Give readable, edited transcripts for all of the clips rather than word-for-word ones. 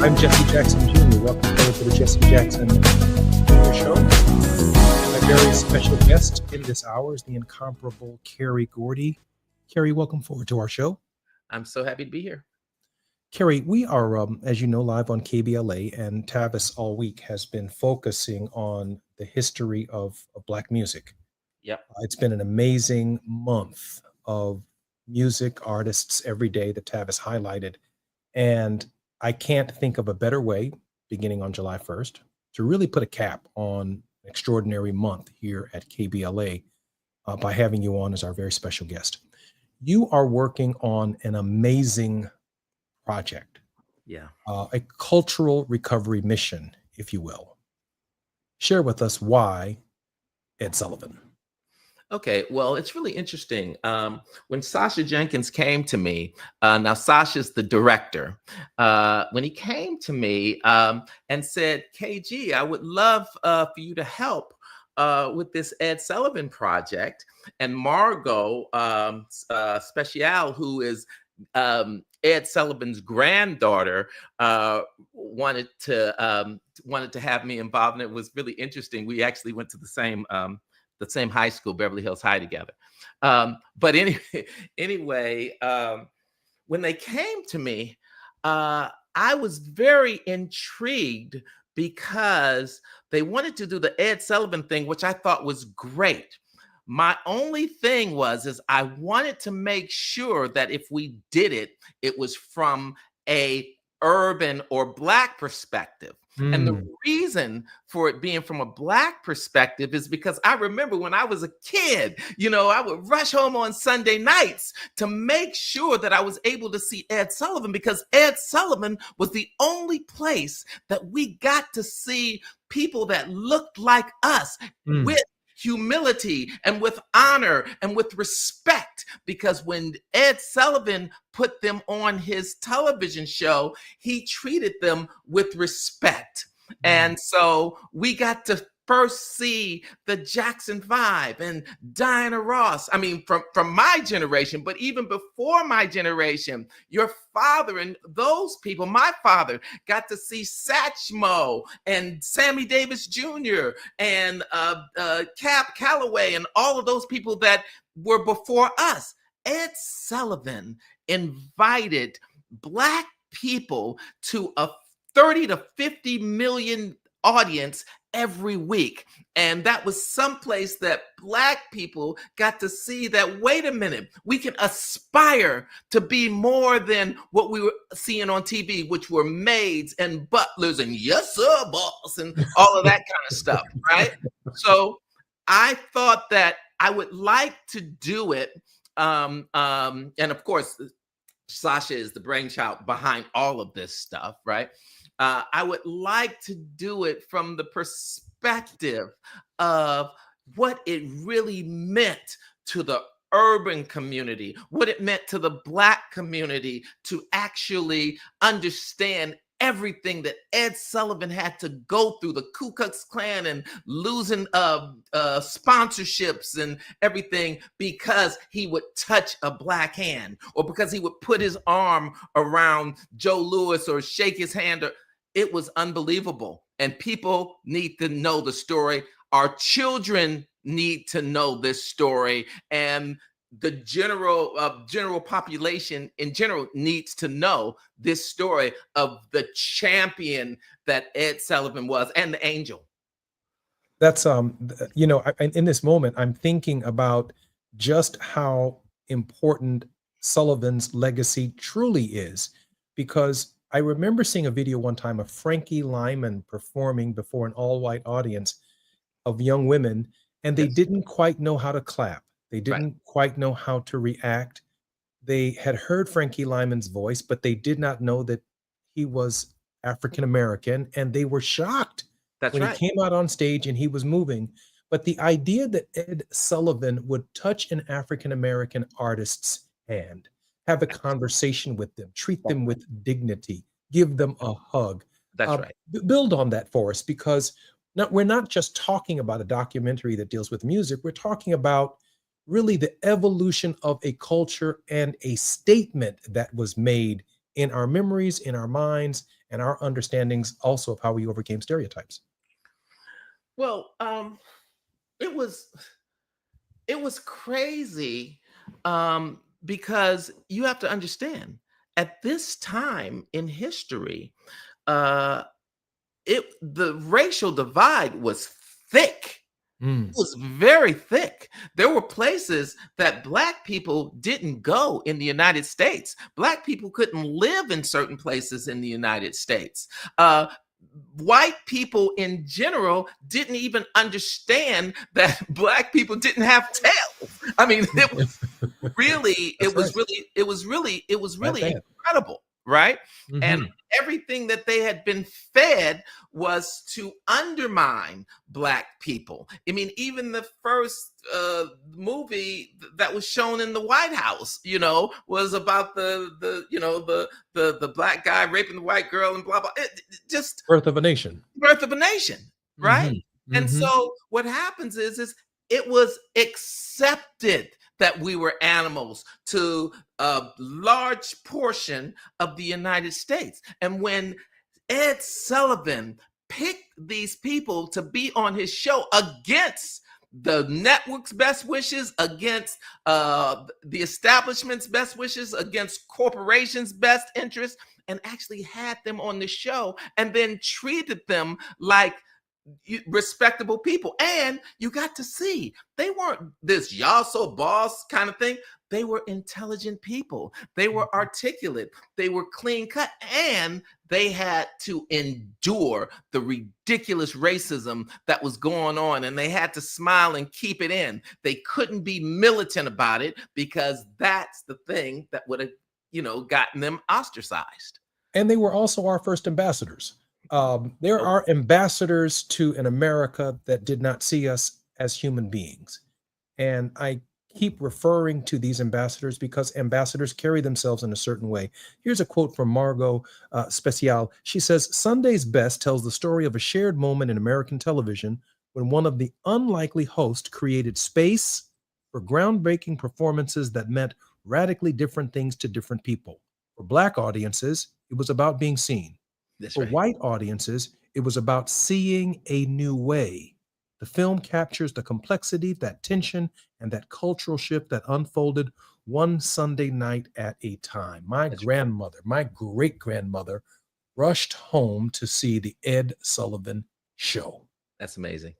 I'm Jesse Jackson Jr. Welcome to the Jesse Jackson Jr. Show. My very special guest in this hour is the incomparable Carrie Gordy. Carrie, welcome forward to our show. I'm so happy to be here. Carrie, we are, as you know, live on KBLA, and Tavis all week has been focusing on the history of Black music. Yep. It's been an amazing month of music artists every day that Tavis highlighted. And I can't think of a better way, beginning on July 1st, to really put a cap on an extraordinary month here at KBLA by having you on as our very special guest. You are working on an amazing project. Yeah. A cultural recovery mission, if you will. Share with us why Ed Sullivan. Okay, well, it's really interesting. When Sasha Jenkins came to me, now Sasha's the director, when he came to me and said, KG, I would love for you to help with this Ed Sullivan project. And Margot Special, who is Ed Sullivan's granddaughter, wanted to have me involved, and it was really interesting. We actually went to the same high school, Beverly Hills High, together. But anyway, when they came to me, I was very intrigued because they wanted to do the Ed Sullivan thing, which I thought was great. My only thing is I wanted to make sure that if we did it, it was from a urban or Black perspective. And the reason for it being from a Black perspective is because I remember when I was a kid, I would rush home on Sunday nights to make sure that I was able to see Ed Sullivan, because Ed Sullivan was the only place that we got to see people that looked like us with humility and with honor and with respect. Because when Ed Sullivan put them on his television show, he treated them with respect. And so we got to first see the Jackson 5 and Diana Ross. I mean, from my generation, but even before my generation, your father and those people, my father, got to see Satchmo and Sammy Davis Jr. and Cap Calloway and all of those people that were before us. Ed Sullivan invited Black people to a 30 to 50 million audience every week. And that was someplace that Black people got to see that, wait a minute, we can aspire to be more than what we were seeing on TV, which were maids and butlers and yes, sir, boss, and all of that kind of stuff, right? So I thought that I would like to do it. And of course, Sasha is the brainchild behind all of this stuff, right? I would like to do it from the perspective of what it really meant to the urban community, what it meant to the Black community to actually understand everything that Ed Sullivan had to go through, the Ku Klux Klan and losing sponsorships and everything because he would touch a Black hand or because he would put his arm around Joe Louis or shake his hand. It was unbelievable. And people need to know the story. Our children need to know this story. And the general population in general needs to know this story of the champion that Ed Sullivan was and the angel. That's in this moment I'm thinking about just how important Sullivan's legacy truly is, because I remember seeing a video one time of Frankie Lyman performing before an all-white audience of young women, and they Yes. didn't quite know how to clap. They Right. didn't quite know how to react. They had heard Frankie Lyman's voice, but they did not know that he was African American, and they were shocked That's when he right. came out on stage and he was moving. But the idea that Ed Sullivan would touch an African American artist's hand, have a conversation with them, treat them with dignity, give them a hug, That's right. build on that for us, because we're not just talking about a documentary that deals with music. We're talking about really the evolution of a culture and a statement that was made in our memories, in our minds, and our understandings also of how we overcame stereotypes. Well, it was it was crazy, because you have to understand at this time in history, uh, the racial divide was thick. It Mm. was very thick. There were places that Black people didn't go in the United States. Black people couldn't live in certain places in the United States. White people in general didn't even understand that Black people didn't have tails. I mean, it was really, That's right. it was That really bad. incredible, right? And Mhm. everything that they had been fed was to undermine Black people. I mean, even the first movie that was shown in the White House, was about the Black guy raping the white girl and blah blah. Just Birth of a Nation. birth of a nation, right? Mhm. And Mhm. so what happens is it was accepted that we were animals to a large portion of the United States. And when Ed Sullivan picked these people to be on his show against the network's best wishes, against the establishment's best wishes, against corporations' best interests, and actually had them on the show and then treated them like respectable people. And you got to see they weren't this y'all so boss kind of thing. They were intelligent people. They were Mhm. articulate. They were clean cut. And they had to endure the ridiculous racism that was going on. And they had to smile and keep it in. They couldn't be militant about it because that's the thing that would have, gotten them ostracized. And they were also our first ambassadors. There Oh, are ambassadors to an America that did not see us as human beings. And I keep referring to these ambassadors because ambassadors carry themselves in a certain way. Here's a quote from Margot Special. She says, Sunday's Best tells the story of a shared moment in American television when one of the unlikely hosts created space for groundbreaking performances that meant radically different things to different people. For Black audiences, it was about being seen. that's For right. white audiences, it was about seeing a new way. The film captures the complexity, that tension, and that cultural shift that unfolded one Sunday night at a time. My That's grandmother, my great grandmother, rushed home to see the Ed Sullivan show. That's amazing.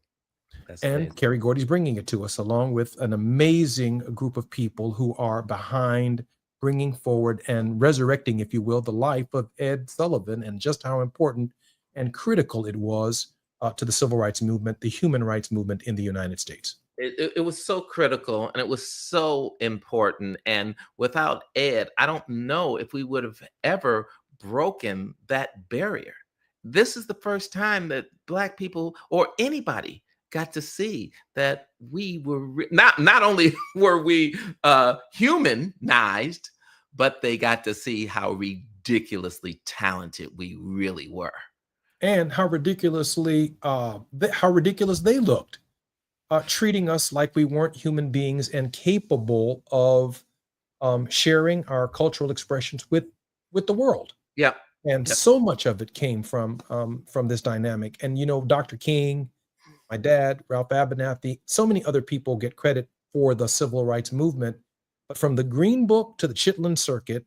That's And amazing. Kerry Gordy's bringing it to us, along with an amazing group of people who are behind bringing forward and resurrecting, if you will, the life of Ed Sullivan and just how important and critical it was to the civil rights movement, the human rights movement in the United States. It was so critical and it was so important. And without Ed, I don't know if we would have ever broken that barrier. This is the first time that Black people or anybody got to see that we were not only were we humanized, but they got to see how ridiculously talented we really were. And how ridiculous they looked, treating us like we weren't human beings and capable of sharing our cultural expressions with the world. Yep. And Yep. so much of it came from this dynamic. And Dr. King, my dad, Ralph Abernathy, so many other people get credit for the civil rights movement. But from the Green Book to the Chitlin Circuit,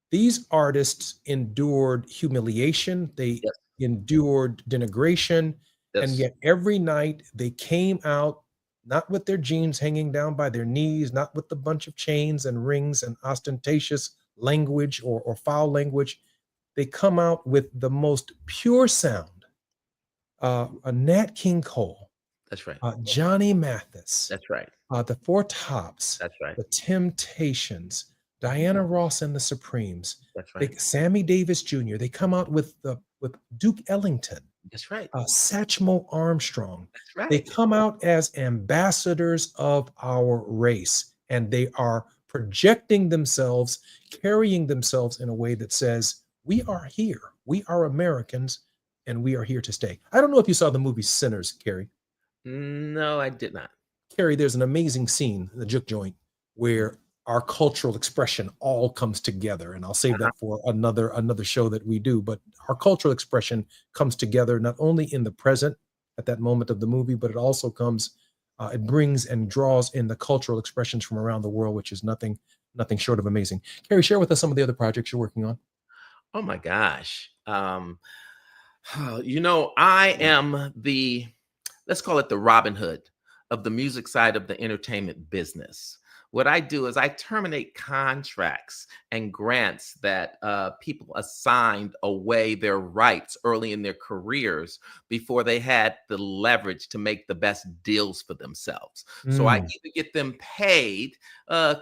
these artists endured humiliation, they Yes. endured denigration, and Yes. yet every night they came out not with their jeans hanging down by their knees, not with a bunch of chains and rings and ostentatious language or foul language. They come out with the most pure sound. A Nat King Cole, That's right. Johnny Mathis, That's right. the Four Tops, That's right. the Temptations, Mhm. Diana Ross and the Supremes, That's right. Sammy Davis Jr. They come out with Duke Ellington, That's right. Satchmo Armstrong. That's They right. come out as ambassadors of our race, and they are projecting themselves, carrying themselves in a way that says, "We are here. We are Americans, and we are here to stay." I don't know if you saw the movie Sinners, Carrie. No, I did not. Carrie, there's an amazing scene, the juke joint, where our cultural expression all comes together. And I'll save Uh-huh. that for another show that we do. But our cultural expression comes together not only in the present at that moment of the movie, but it also comes, it brings and draws in the cultural expressions from around the world, which is nothing short of amazing. Carrie, share with us some of the other projects you're working on. Oh my gosh. I am let's call it the Robin Hood of the music side of the entertainment business. What I do is I terminate contracts and grants that people assigned away their rights early in their careers before they had the leverage to make the best deals for themselves. So I Mm, either get them paid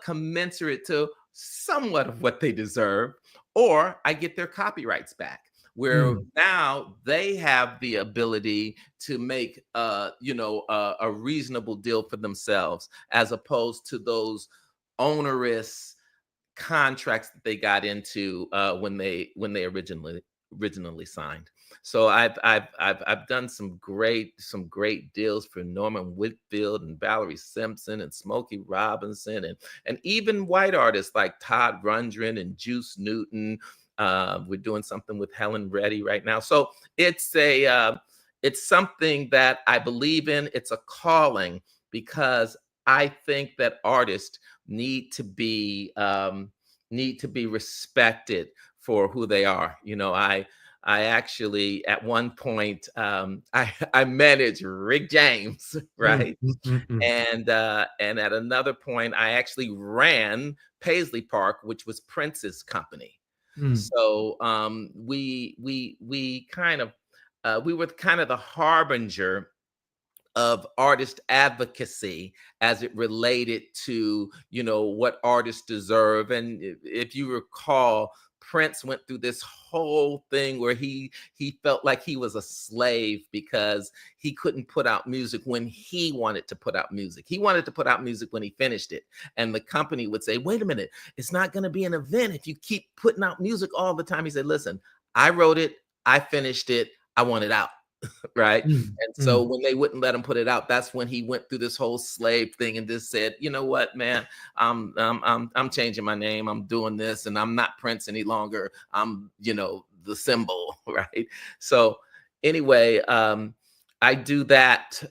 commensurate to somewhat of what they deserve, or I get their copyrights back, where mm, now they have the ability to make a reasonable deal for themselves, as opposed to those onerous contracts that they got into when they originally signed. So I've done some great deals for Norman Whitfield and Valerie Simpson and Smokey Robinson, and even white artists like Todd Rundgren and Juice Newton. We're doing something with Helen Reddy right now. So it's something that I believe in. It's a calling, because I think that artists need to be respected for who they are. I actually at one point I managed Rick James, mm, right? mm, mm, mm, And at another point I actually ran Paisley Park, which was Prince's company. mm. So we kind of we were kind of the harbinger of artist advocacy as it related to what artists deserve. And if you recall, Prince went through this whole thing where he felt like he was a slave because he couldn't put out music when he wanted to put out music. He wanted to put out music when he finished it, and the company would say, wait a minute, it's not going to be an event if you keep putting out music all the time. He said, listen, I wrote it, I finished it, I want it out. Right. Mm, And so mm, when they wouldn't let him put it out, that's when he went through this whole slave thing and just said, you know what, man, I'm changing my name. I'm doing this, and I'm not Prince any longer. I'm, the symbol, right? So anyway, I do that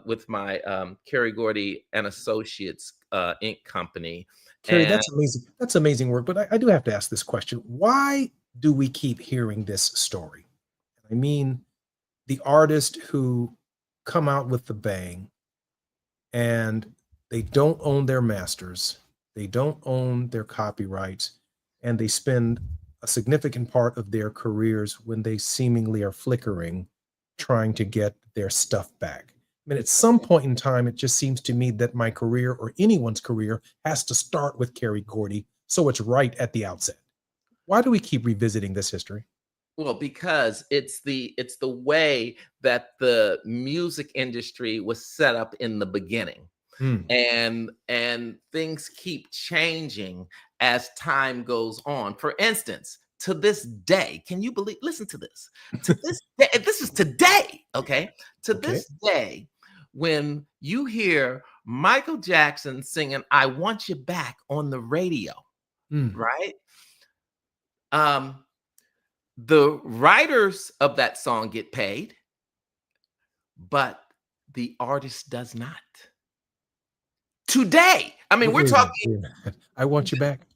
with my Kerry Gordy and Associates Inc. company. Carrie, And that's amazing. That's amazing work. But I do have to ask this question. Why do we keep hearing this story? I mean the artist who come out with the bang and they don't own their masters, they don't own their copyrights, and they spend a significant part of their careers when they seemingly are flickering trying to get their stuff back. I mean, at some point in time, it just seems to me that my career or anyone's career has to start with Kerry Gordy, so it's right at the outset. Why do we keep revisiting this history? Well, because it's the way that the music industry was set up in the beginning. Mm, And things keep changing as time goes on. For instance, to this day, can you believe, listen to this, to this day, this is today, okay, to okay. this day, when you hear Michael Jackson singing I Want You Back on the radio, Mm, right? um the writers of that song get paid, but the artist does not today. I mean, we're wait a minute. talking. Wait a minute. I want you back.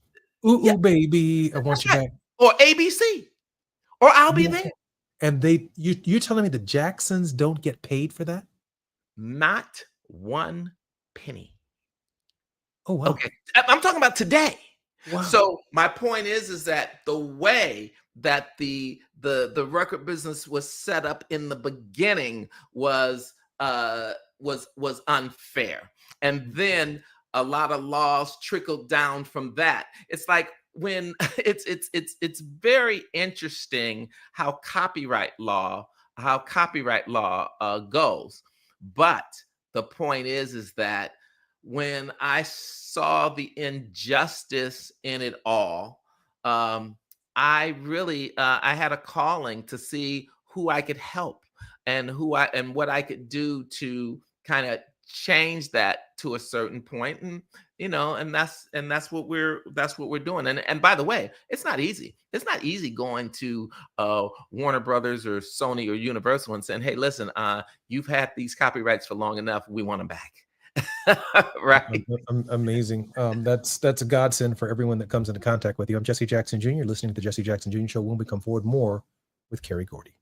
Ooh, Yeah, ooh, baby, I want that's you right. back. Or ABC, or I'll be Yeah. there. And you're telling me the Jacksons don't get paid for that? Not one penny. Oh wow. Okay. I'm talking about today. Wow. So my point is that the way that the record business was set up in the beginning was unfair. And then a lot of laws trickled down from that. It's like when it's very interesting how copyright law goes. But the point is that when I saw the injustice in it all, I really I had a calling to see who I could help and what I could do to kind of change that to a certain point. And that's what we're doing. And by the way, it's not easy. It's not easy going to Warner Brothers or Sony or Universal and saying, hey, listen, you've had these copyrights for long enough, we want them back. Right. Amazing. That's a godsend for everyone that comes into contact with you. I'm Jesse Jackson Jr. Listening to the Jesse Jackson Jr. Show. When we come forward, more with Kerry Gordy.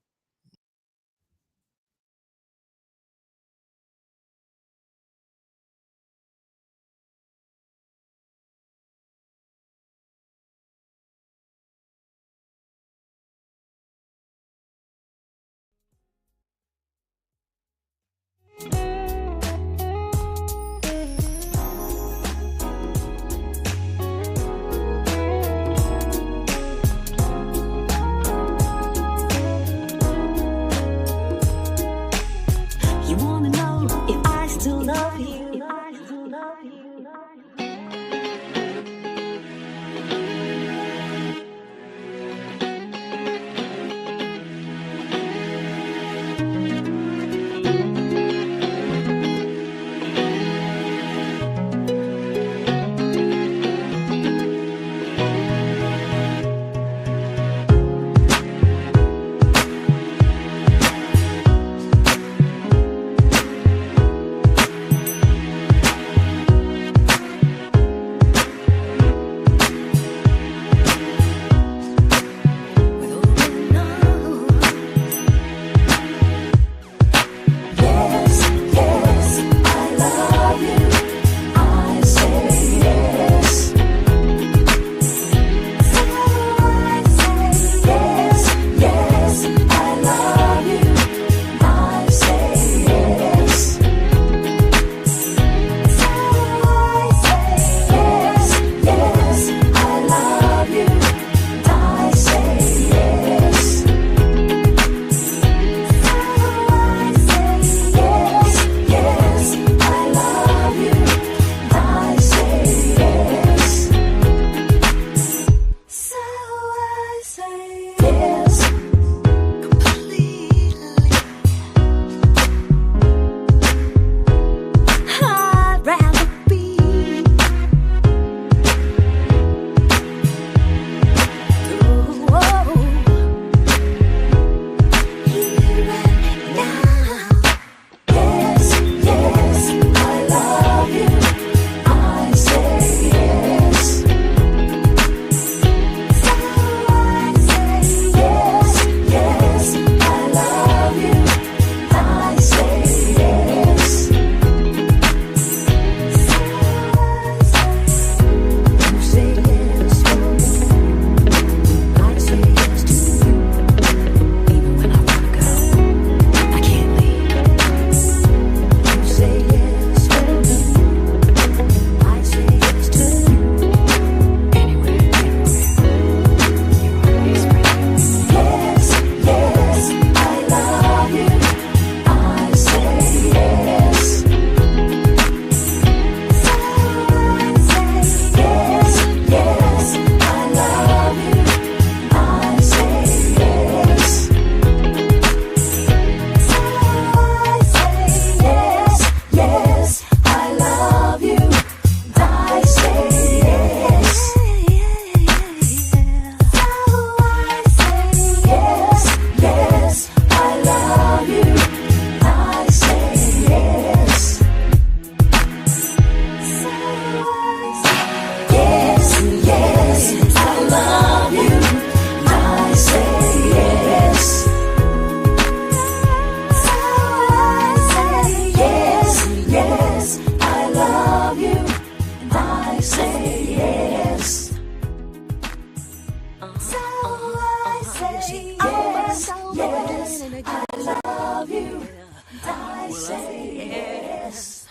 Yes.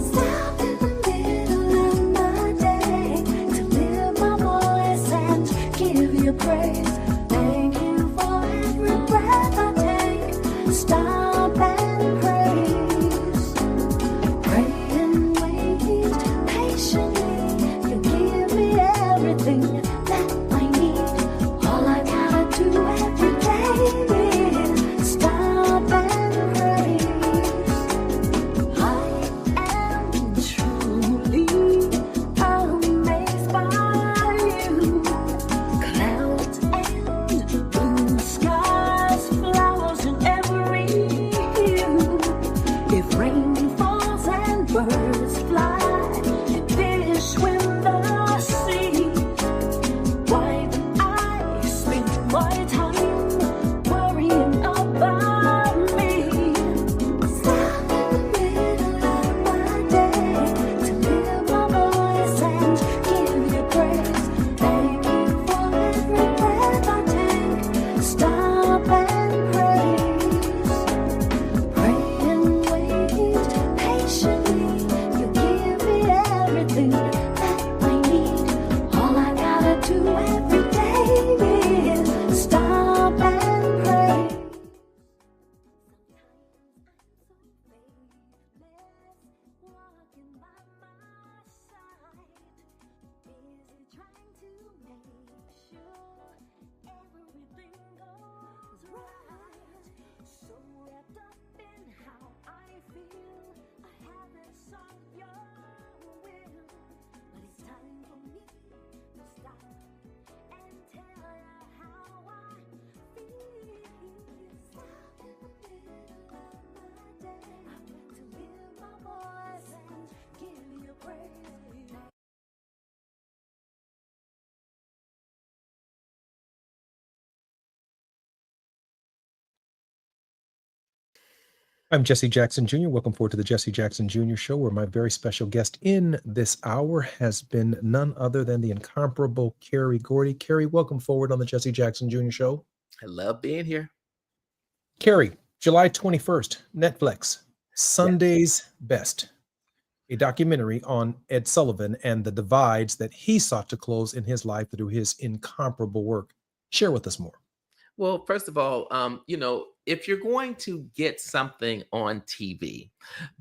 Stop in the middle of my day to lift my voice and give you praise. Thank you for every breath I take. Stop and praise. Pray and wait patiently. You give me everything that I need. All I gotta do every day is stop and praise. I am truly amazed by you. Clouds and blue skies, flowers in every hue. If rain falls and birds fly, and fish swim the sea, why do I spend my time worrying about me? Stop in the middle of my day to lift my voice and give you praise. Thank you for every breath I take. Stop and praise. Pray and wait patiently. You give me everything that I need. All I gotta do every day is stop and praise. Walking by my side, busy trying to make sure everything goes right. So wrapped up in how I feel, I haven't sought your will, but it's time for me to stop and tell you how I feel. Stop in the middle of my day to lift my voice and give you praise. I'm Jesse Jackson Jr. Welcome forward to the Jesse Jackson Jr. Show, where my very special guest in this hour has been none other than the incomparable Carrie Gordy. Carrie, welcome forward on the Jesse Jackson Jr. Show. I love being here. Carrie, July 21st, Netflix, Yes. Sunday's Best, a documentary on Ed Sullivan and the divides that he sought to close in his life through his incomparable work. Share with us more. Well, first of all, if you're going to get something on TV,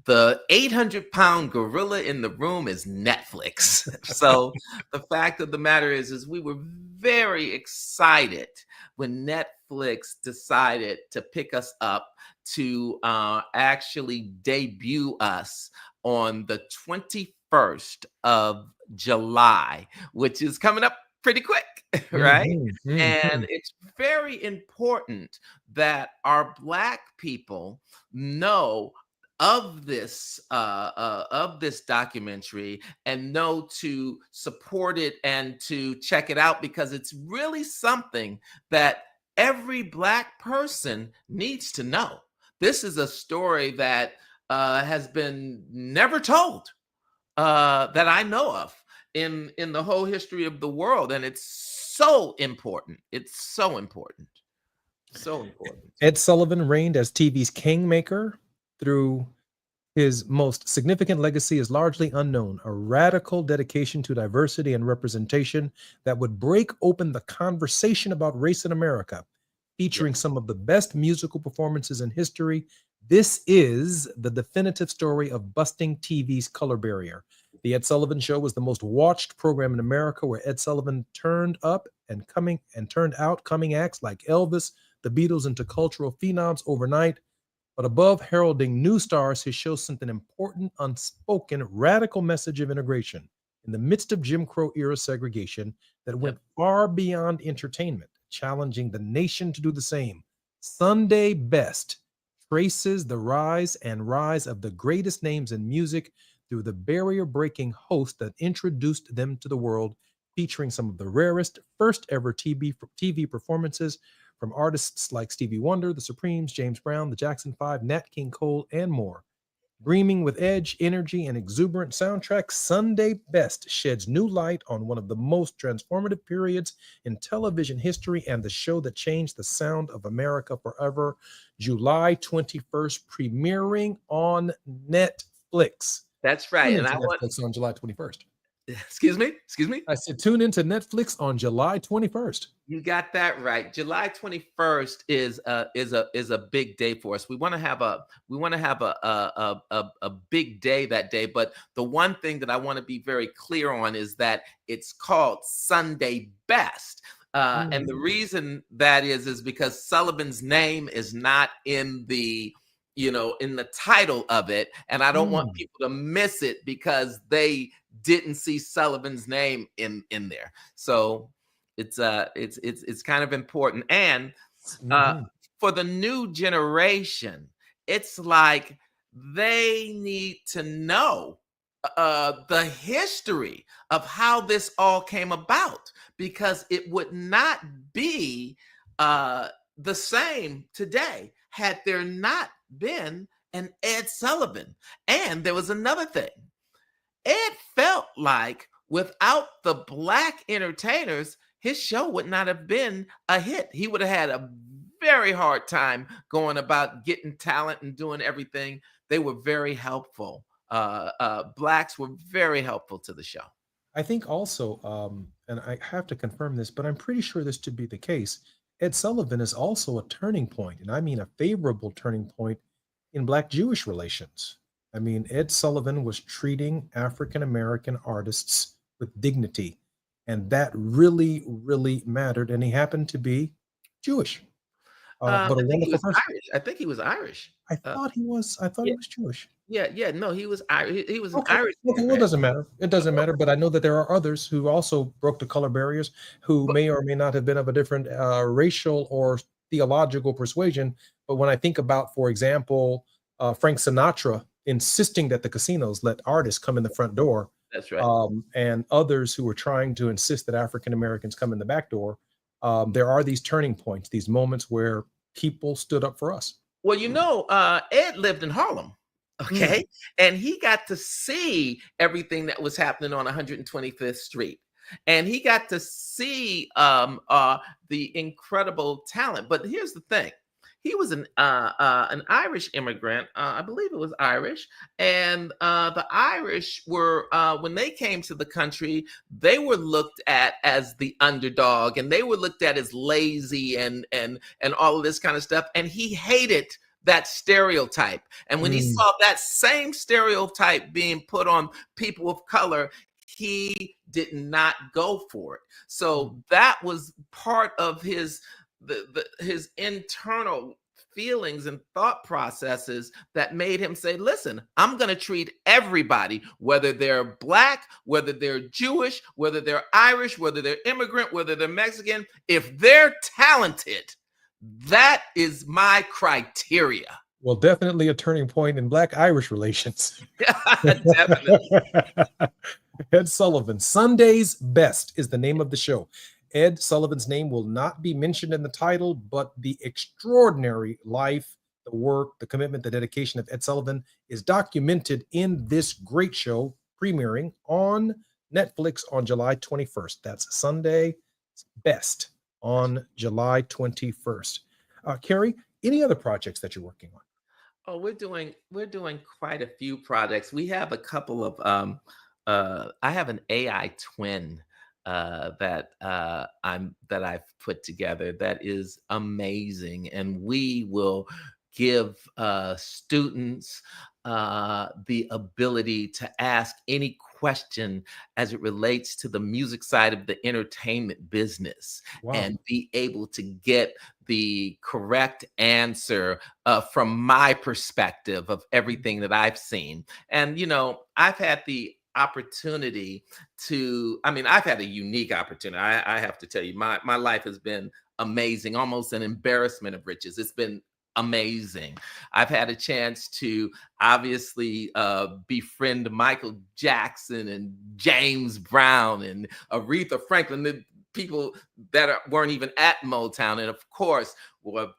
the 800-pound gorilla in the room is Netflix. So the fact of the matter is we were very excited when Netflix decided to pick us up to actually debut us on the 21st of July, which is coming up pretty quick, right? And it's very important that our Black people know of this documentary and know to support it and to check it out, because it's really something that every Black person needs to know. This is a story that has been never told, that I know of in the whole history of the world, and it's so important. It's so important. So important. Ed Sullivan reigned as TV's kingmaker. Through his most significant legacy is largely unknown, a radical dedication to diversity and representation that would break open the conversation about race in America, featuring some of the best musical performances in history. This is the definitive story of busting TV's color barrier. The Ed Sullivan Show was the most watched program in America, where Ed Sullivan turned out coming acts like Elvis, the Beatles into cultural phenoms overnight. But above heralding new stars, his show sent an important, unspoken, radical message of integration in the midst of Jim Crow era segregation that went far beyond entertainment, challenging the nation to do the same. Sunday Best traces the rise of the greatest names in music through the barrier-breaking host that introduced them to the world, featuring some of the rarest, first ever TV performances from artists like Stevie Wonder, The Supremes, James Brown, the Jackson 5, Nat King Cole, and more. Breaming with edge, energy, and exuberant soundtrack, Sunday Best sheds new light on one of the most transformative periods in television history and the show that changed the sound of America forever. July 21st, premiering on Netflix. That's right. Tune And into I want, Netflix on July 21st. excuse me. I said tune into Netflix on July 21st. You got that right. July 21st is a big day for us. We want to have a big day that day. But the one thing that I want to be very clear on is that it's called Sunday Best. And the Mm. reason that is because Sullivan's name is not in the in the title of it, and I don't want Mm. people to miss it because they didn't see Sullivan's name in there. So it's kind of important. And uh Mhm. for the new generation, it's like they need to know the history of how this all came about, because it would not be uh the same today had there not been an Ed Sullivan. And there was another thing. It felt like without the black entertainers, his show would not have been a hit. He would have had a very hard time going about getting talent and doing everything. They were very helpful. Blacks were very helpful to the show. I think also, and I have to confirm this, but I'm pretty sure this to be the case. Ed Sullivan is also a turning point, and I mean a favorable turning point in Black Jewish relations. I mean, Ed Sullivan was treating African American artists with dignity, and that really, really mattered. And he happened to be Jewish, I but a think he wonderful was person. Irish. I think he was Irish. I Uh, thought he was. I thought he yeah, was Jewish. yeah. No, he was Irish. He was an Okay. Irish Okay. Well, it immigrant. doesn't matter. It doesn't matter. But I know that there are others who also broke the color barriers, who But may or may not have been of a different racial or theological persuasion. But when I think about, for example, Frank Sinatra insisting that the casinos let artists come in the front door, that's right. and others who were trying to insist that African Americans come in the back door, there are these turning points, these moments where people stood up for us. Well, Ed lived in Harlem, Mm. okay? And he got to see everything that was happening on 125th Street. And he got to see the incredible talent. But here's the thing. He was an Irish immigrant. I believe it was Irish. And the Irish were, when they came to the country, they were looked at as the underdog, and they were looked at as lazy and all of this kind of stuff. And he hated that stereotype. And when he Mm. saw that same stereotype being put on people of color, he did not go for it. Mm. So that was part of his internal feelings and thought processes that made him say, listen, I'm going to treat everybody, whether they're black, whether they're Jewish, whether they're Irish, whether they're immigrant, whether they're Mexican, if they're talented, that is my criteria. Well, definitely a turning point in Black Irish relations. Definitely. Ed Sullivan, Sunday's Best is the name of the show. Ed Sullivan's name will not be mentioned in the title, but the extraordinary life, the work, the commitment, the dedication of Ed Sullivan is documented in this great show premiering on Netflix on July 21st. That's Sunday Best on July 21st. Carrie, any other projects that you're working on? Oh, we're doing quite a few projects. We have a couple of I have an AI twin that I've put together that is amazing, and we will give students the ability to ask any question as it relates to the music side of the entertainment business Wow. and be able to get the correct answer from my perspective of everything that I've seen. And, I've had the opportunity I've had a unique opportunity. I have to tell you, my life has been amazing, almost an embarrassment of riches. It's been amazing. I've had a chance to obviously befriend Michael Jackson and James Brown and Aretha Franklin, the people that weren't even at Motown, and of course,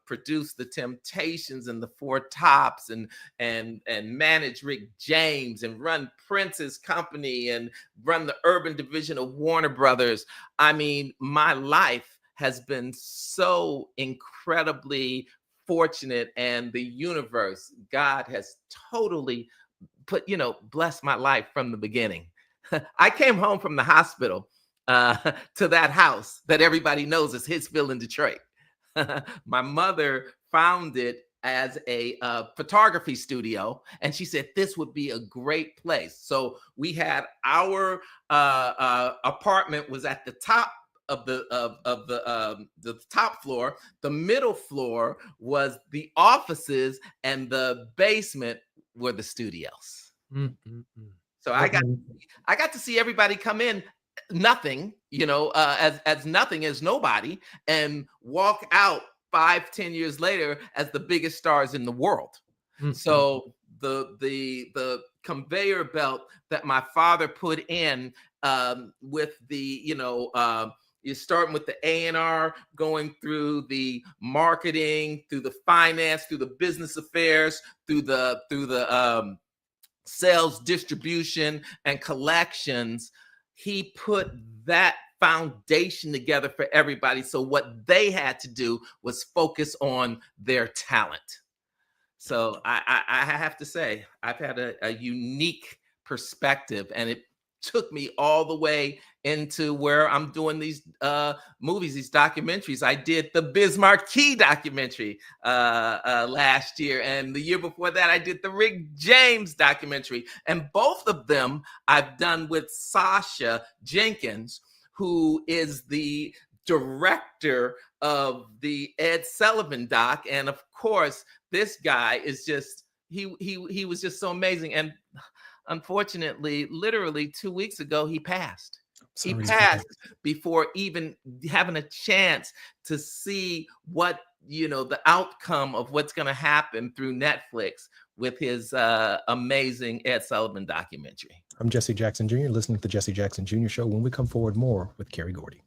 produced the Temptations and the Four Tops, and managed Rick James, and run Prince's company, and run the urban division of Warner Brothers. I mean, my life has been so incredibly fortunate, and the universe, God has totally blessed my life from the beginning. I came home from the hospital to that house that everybody knows is Hitsville in Detroit. My mother found it as a photography studio, and she said this would be a great place. So we had our apartment was at the top of the top floor. The middle floor was the offices, and the basement were the studios. Mm, mm, mm. So What I got to see everybody come in nothing, as nothing, as nobody, and walk out 5, 10 years later as the biggest stars in the world. mm, mm. So the conveyor belt that my father put in, with the you're starting with the A&R, going through the marketing, through the finance, through the business affairs, through the sales, distribution, and collections. He put that foundation together for everybody. So what they had to do was focus on their talent. So I have to say, I've had a unique perspective, and it took me all the way into where I'm doing these movies, these documentaries. I did the Biz Markie documentary last year, and the year before that, I did the Rick James documentary, and both of them I've done with Sasha Jenkins, who is the director of the Ed Sullivan doc, and of course, this guy is just he was just so amazing. And unfortunately, literally 2 weeks ago, he passed. He Sorry to hear that. passed before even having a chance to see what the outcome of what's going to happen through Netflix with his amazing Ed Sullivan documentary. I'm Jesse Jackson Jr., listening to the Jesse Jackson Jr. Show. When we come forward, more with Kerry Gordy.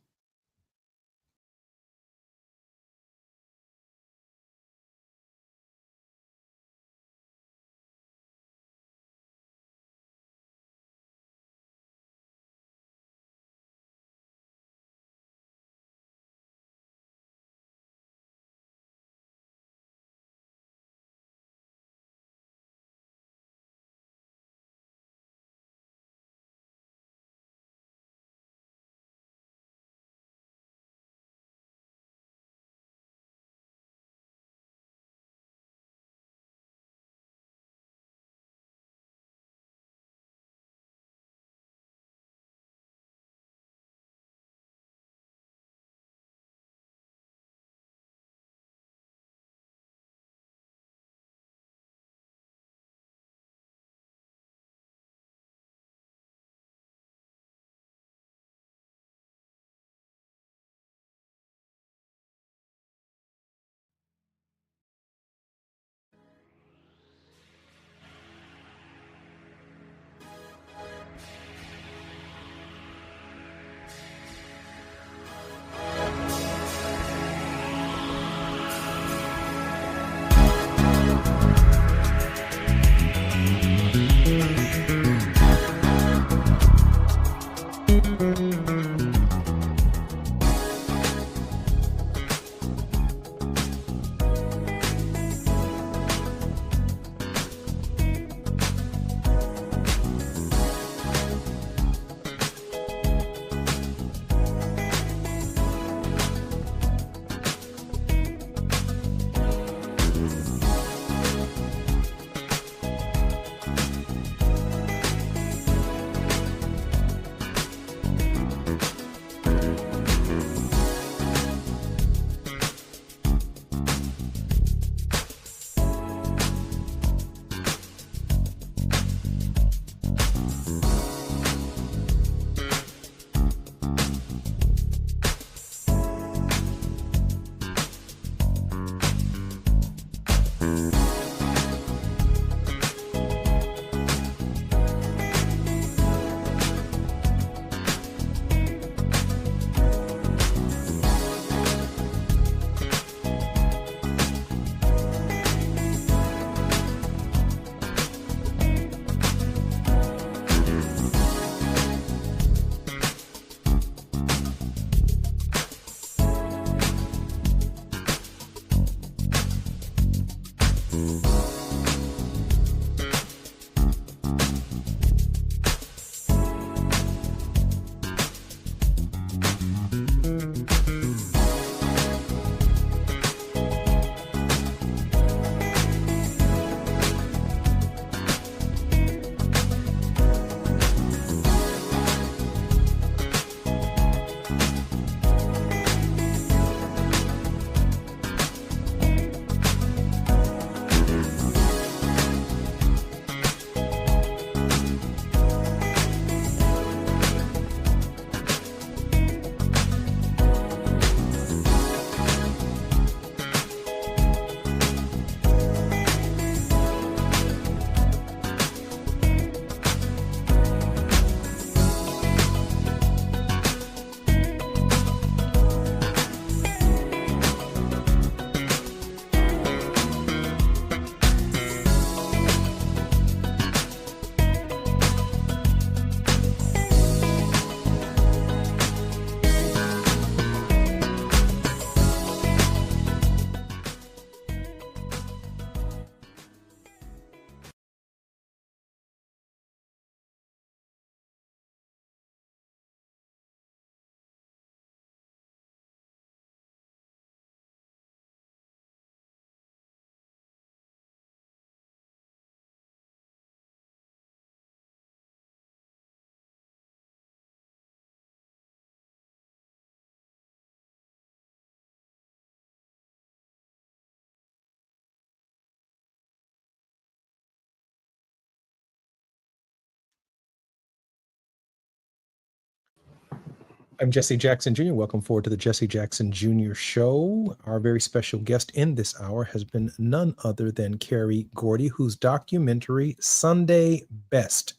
I'm Jesse Jackson Jr. Welcome forward to the Jesse Jackson Jr. Show. Our very special guest in this hour has been none other than Carrie Gordy, whose documentary Sunday Best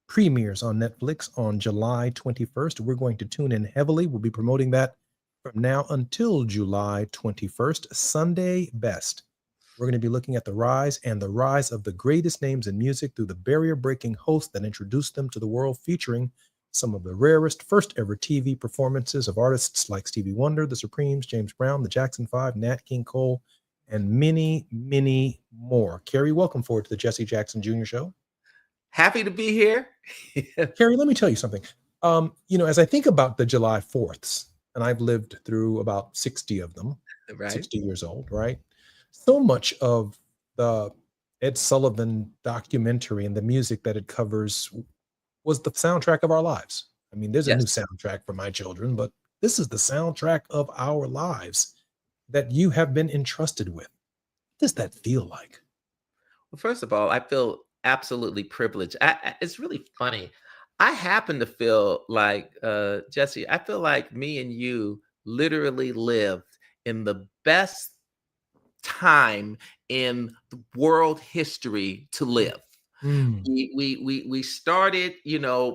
premieres on Netflix on July 21st. We're going to tune in heavily. We'll be promoting that from now until July 21st, Sunday Best. We're going to be looking at the rise of the greatest names in music through the barrier-breaking hosts that introduced them to the world, featuring some of the rarest first ever TV performances of artists like Stevie Wonder, The Supremes, James Brown, the Jackson 5, Nat King Cole, and many, many more. Carrie, welcome forward to the Jesse Jackson Jr. Show. Happy to be here. Carrie, let me tell you something. As I think about the July 4ths, and I've lived through about 60 of them, Right. 60 years old, right? So much of the Ed Sullivan documentary and the music that it covers was the soundtrack of our lives. I mean, there's a new Yes. soundtrack for my children, but this is the soundtrack of our lives that you have been entrusted with. What does that feel like? Well, first of all, I feel absolutely privileged. It's really funny. I happen to feel like, Jesse, I feel like me and you literally lived in the best time in the world history to live. Mm, We started,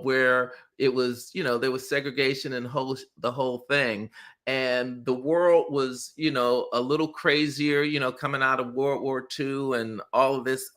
where it was, there was segregation and the whole thing, and the world was, a little crazier, coming out of World War II and all of this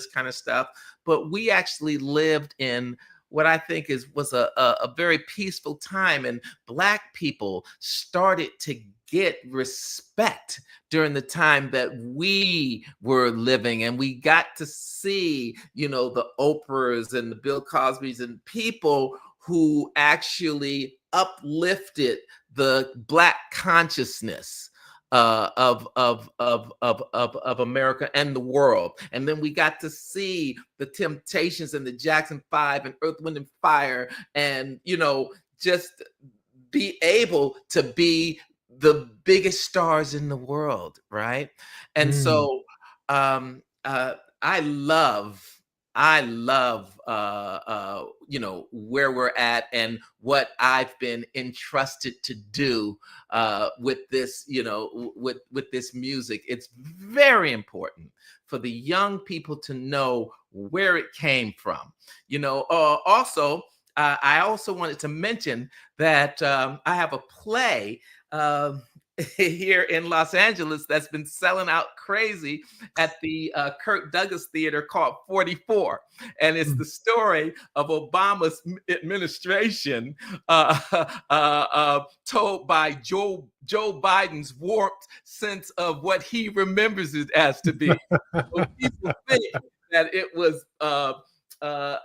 kind of stuff. But we actually lived in what I think was a very peaceful time, and Black people started to get respect during the time that we were living, and we got to see, the Oprahs and the Bill Cosbys and people who actually uplifted the Black consciousness of America and the world. And then we got to see the Temptations and the Jackson 5 and Earth, Wind and Fire, and just be able to be the biggest stars in the world, right? And mm, so I love where we're at and what I've been entrusted to do with this, with this music. It's very important for the young people to know where it came from. Also, I also wanted to mention that I have a play here in Los Angeles that's been selling out crazy at the Kirk Douglas Theater called 44. And it's mm. the story of Obama's administration told by Joe Biden's warped sense of what he remembers it as to be. So people think that it was uh, uh,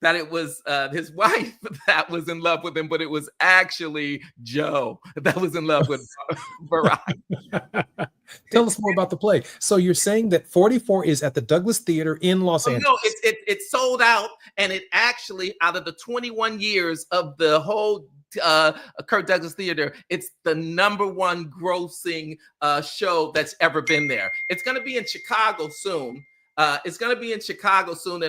that it was his wife that was in love with him, but it was actually Joe that was in love with Barack. Tell us more about the play. So you're saying that 44 is at the Douglas Theater in Los Oh, no, Angeles. it's sold out, and it actually, out of the 21 years of the whole Kirk Douglas Theater, it's the #1 grossing show that's ever been there. It's going to be in Chicago soon. And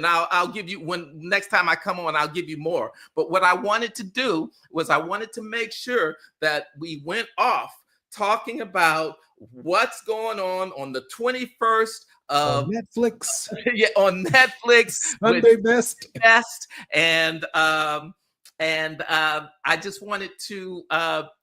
I'll give you, when next time I come on, I'll give you more. But what I wanted to do was I wanted to make sure that we went off talking about what's going on the 21st On of Netflix, on Netflix with Sunday Best. Best, and I just wanted to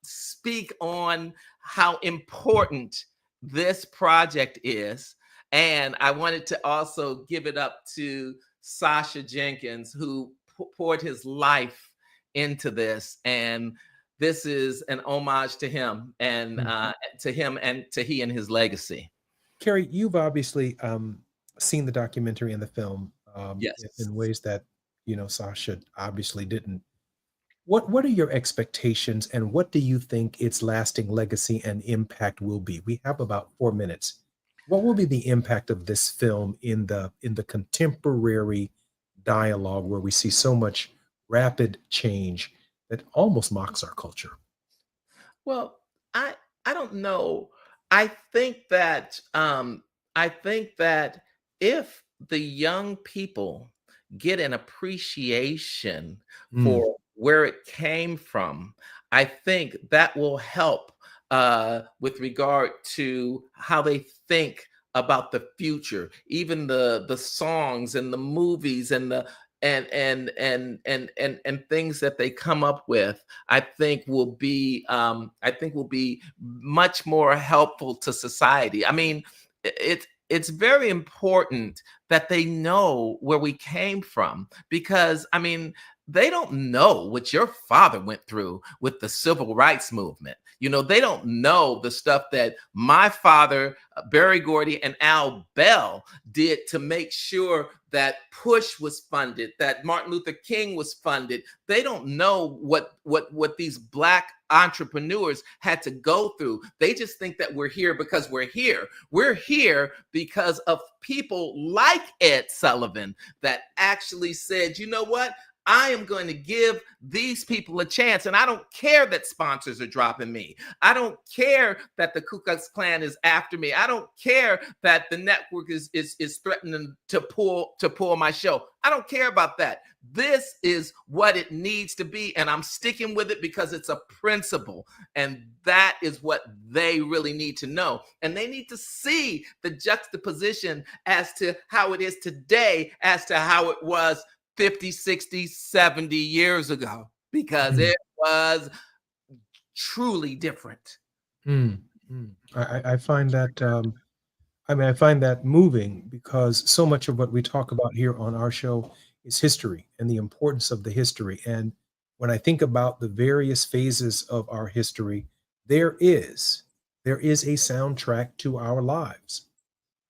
speak on how important this project is. And I wanted to also give it up to Sasha Jenkins, who poured his life into this. And this is an homage to him and to he and his legacy. Carrie, you've obviously seen the documentary and the film Yes. in ways that Sasha obviously didn't. What are your expectations, and what do you think its lasting legacy and impact will be? We have about 4 minutes. What will be the impact of this film in the contemporary dialogue where we see so much rapid change that almost mocks our culture? Well, I don't know. I think that if the young people get an appreciation Mm, for where it came from, I think that will help with regard to how they think about the future, even the songs and the movies and the and things that they come up with. I think will be much more helpful to society. I mean, it's very important that they know where we came from, because I mean, they don't know what your father went through with the civil rights movement. You know, they don't know the stuff that my father, Barry Gordy, and Al Bell did to make sure that Push was funded, that Martin Luther King was funded. They don't know what these black entrepreneurs had to go through. They just think that we're here because we're here. We're here because of people like Ed Sullivan that actually said, you know what? I am going to give these people a chance. And I don't care that sponsors are dropping me. I don't care that the Ku Klux Klan is after me. I don't care that the network is threatening to pull my show. I don't care about that. This is what it needs to be. And I'm sticking with it because it's a principle. And that is what they really need to know. And they need to see the juxtaposition as to how it is today as to how it was 50, 60, 70 years ago, because mm, it was truly different. mm, mm. I find that I mean, I find that moving because so much of what we talk about here on our show is history and the importance of the history. And when I think about the various phases of our history, there is there is a soundtrack to our lives.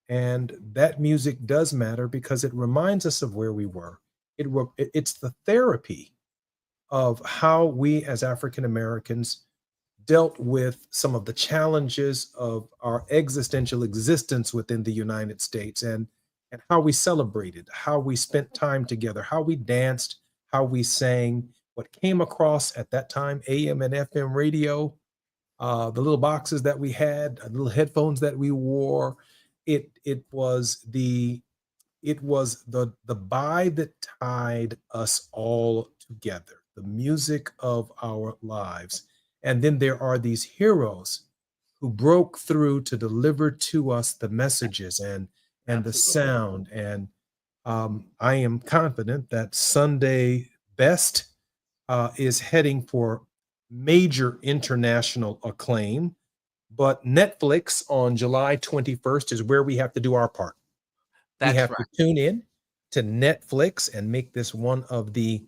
And that music does matter because it reminds us of where we were. It's the therapy of how we as African Americans dealt with some of the challenges of our existential existence within the United States, and how we celebrated, how we spent time together, how we danced, how we sang, what came across at that time, AM and FM radio, the little boxes that we had, the little headphones that we wore. It was the buy that tied us all together, the music of our lives. And then there are these heroes who broke through to deliver to us the messages and the Absolutely. sound. And I am confident that Sunday Best is heading for major international acclaim. But Netflix on July 21st is where we have to do our part. We That's have to right. tune in to Netflix and make this one of the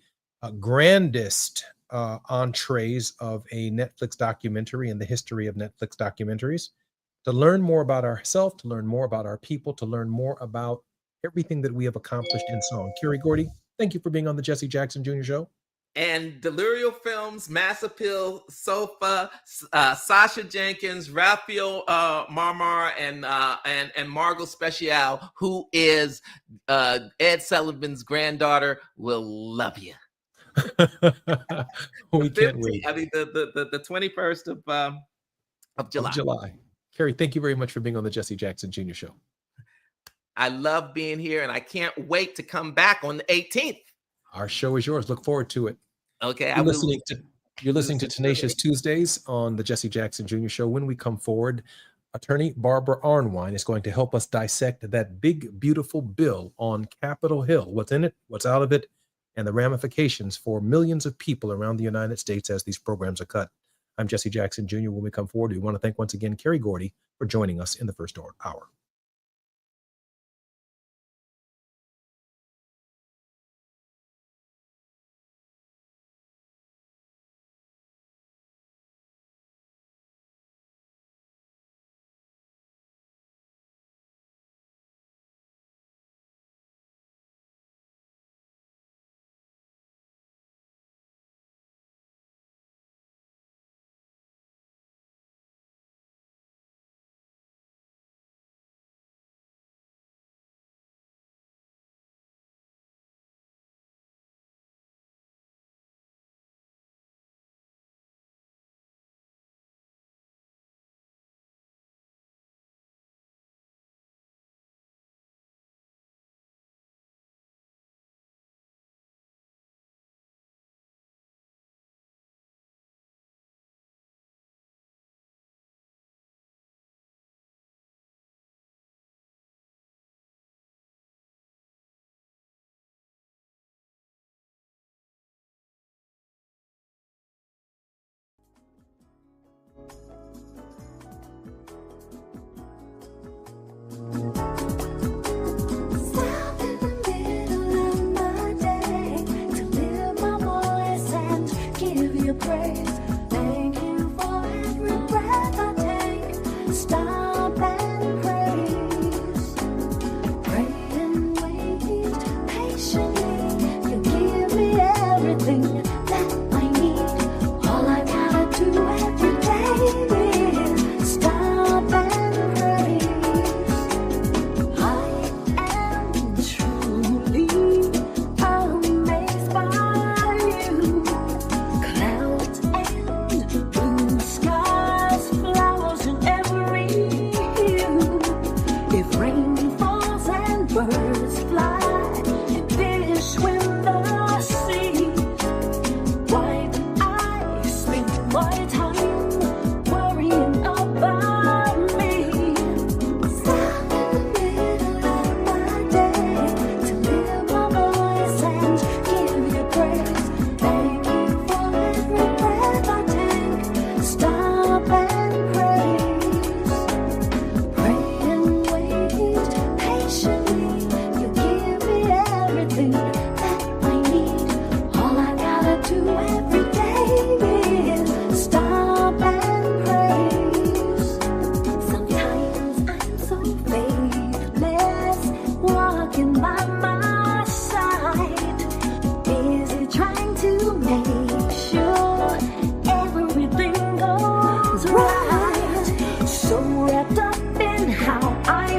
grandest entrees of a Netflix documentary in the history of Netflix documentaries. To learn more about ourselves, to learn more about our people, to learn more about everything that we have accomplished in song. Kerry Gordy, thank you for being on the Jesse Jackson Jr. Show. And Delirio Films, Mass Appeal, Sofa, Sasha Jenkins, Raphael Marmar, and Margot Special, who is Ed Sullivan's granddaughter, will love you. The We can't 15th, wait. I mean the 21st of Of July. July. Kerry, thank you very much for being on the Jesse Jackson Jr. Show. I love being here, and I can't wait to come back on the 18th. Our show is yours. Look forward to it. Okay, I You're will listening to you're listening to Tenacious Tuesdays on the Jesse Jackson Jr. Show. When we come forward, attorney Barbara Arnwine is going to help us dissect that big, beautiful bill on Capitol Hill. What's in it, what's out of it, and the ramifications for millions of people around the United States as these programs are cut. I'm Jesse Jackson Jr. When we come forward, we want to thank once again Kerry Gordy for joining us in the first hour.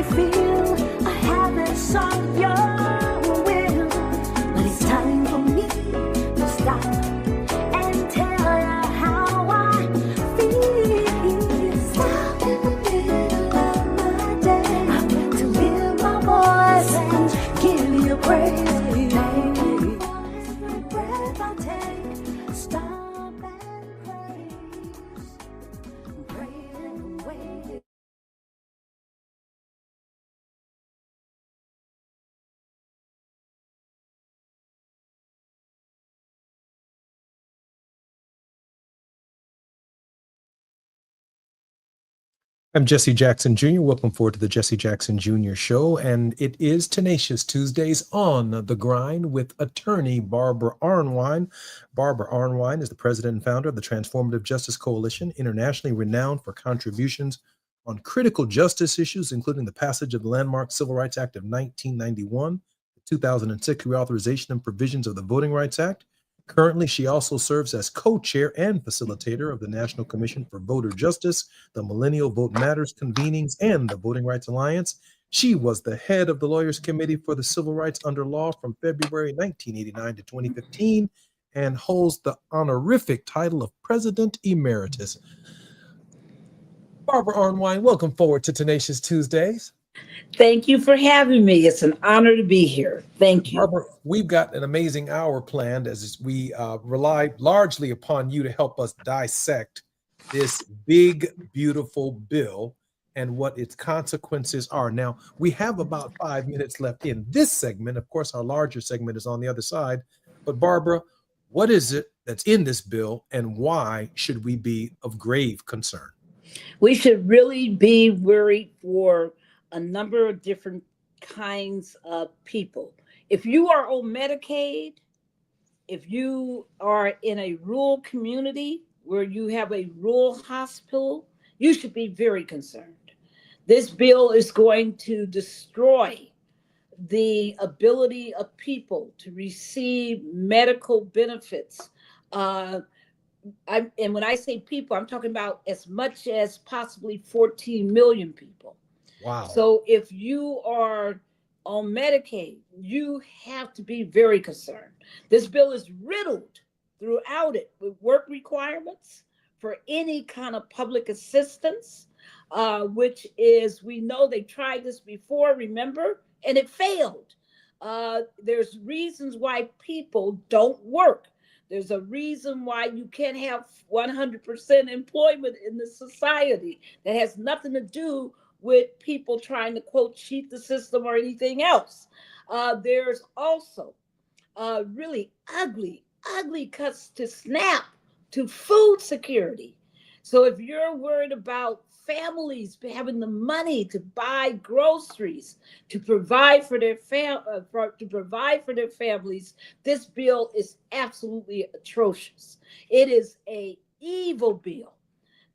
may feel I haven't sought your will, but it's time for me to stop and tell you how I feel. Stop in the middle of my day to hear my voice and give you praise. Every breath I take, stop and praise. Pray and wait. I'm Jesse Jackson Jr. Welcome forward to the Jesse Jackson Jr. Show. And it is Tenacious Tuesdays on the grind with attorney Barbara Arnwine. Barbara Arnwine is the president and founder of the Transformative Justice Coalition, internationally renowned for contributions on critical justice issues, including the passage of the landmark Civil Rights Act of 1991, the 2006 reauthorization and provisions of the Voting Rights Act. Currently, she also serves as co-chair and facilitator of the National Commission for Voter Justice, the Millennial Vote Matters convenings, and the Voting Rights Alliance. She was the head of the Lawyers Committee for the Civil Rights Under Law from February 1989 to 2015 and holds the honorific title of President Emeritus. Barbara Arnwine, welcome forward to Tenacious Tuesdays. Thank you for having me. It's an honor to be here. Thank you. Barbara, we've got an amazing hour planned as we rely largely upon you to help us dissect this big, beautiful bill and what its consequences are. Now, we have about 5 minutes left in this segment. Of course, our larger segment is on the other side. But Barbara, what is it that's in this bill and why should we be of grave concern? We should really be worried for a number of different kinds of people. If you are on Medicaid, if you are in a rural community where you have a rural hospital, you should be very concerned. This bill is going to destroy the ability of people to receive medical benefits. And when I say people, I'm talking about as much as possibly 14 million people. Wow. So if you are on Medicaid, you have to be very concerned. This bill is riddled throughout it with work requirements for any kind of public assistance, which is, we know they tried this before, remember, and it failed. There's reasons why people don't work. There's a reason why you can't have 100% employment in this society that has nothing to do with people trying to, quote, cheat the system or anything else. There's also really ugly cuts to SNAP, to food security. So if you're worried about families having the money to buy groceries, to provide for their families, this bill is absolutely atrocious. It is an evil bill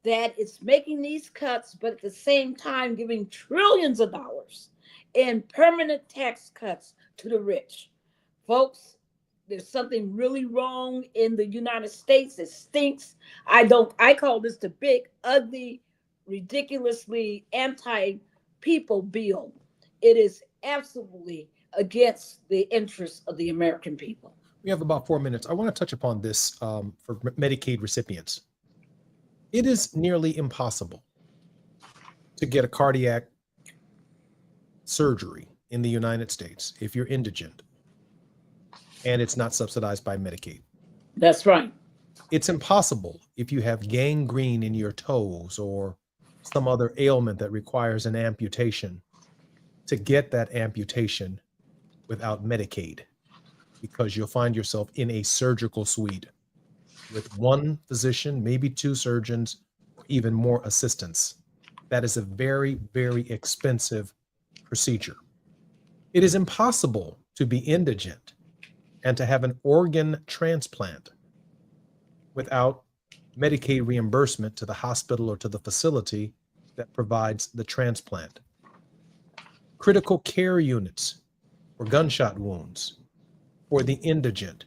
that is making these cuts, but at the same time giving trillions of dollars in permanent tax cuts to the rich. Folks, there's something really wrong in the United States. It stinks. I call this the big, ugly, ridiculously anti-people bill. It is absolutely against the interests of the American people. We have about 4 minutes. I want to touch upon this for Medicaid recipients. It is nearly impossible to get a cardiac surgery in the United States if you're indigent and it's not subsidized by Medicaid. That's right. It's impossible if you have gangrene in your toes or some other ailment that requires an amputation to get that amputation without Medicaid, because you'll find yourself in a surgical suite with one physician, maybe two surgeons, even more assistants. That is a very, very expensive procedure. It is impossible to be indigent and to have an organ transplant without Medicaid reimbursement to the hospital or to the facility that provides the transplant. Critical care units for gunshot wounds for the indigent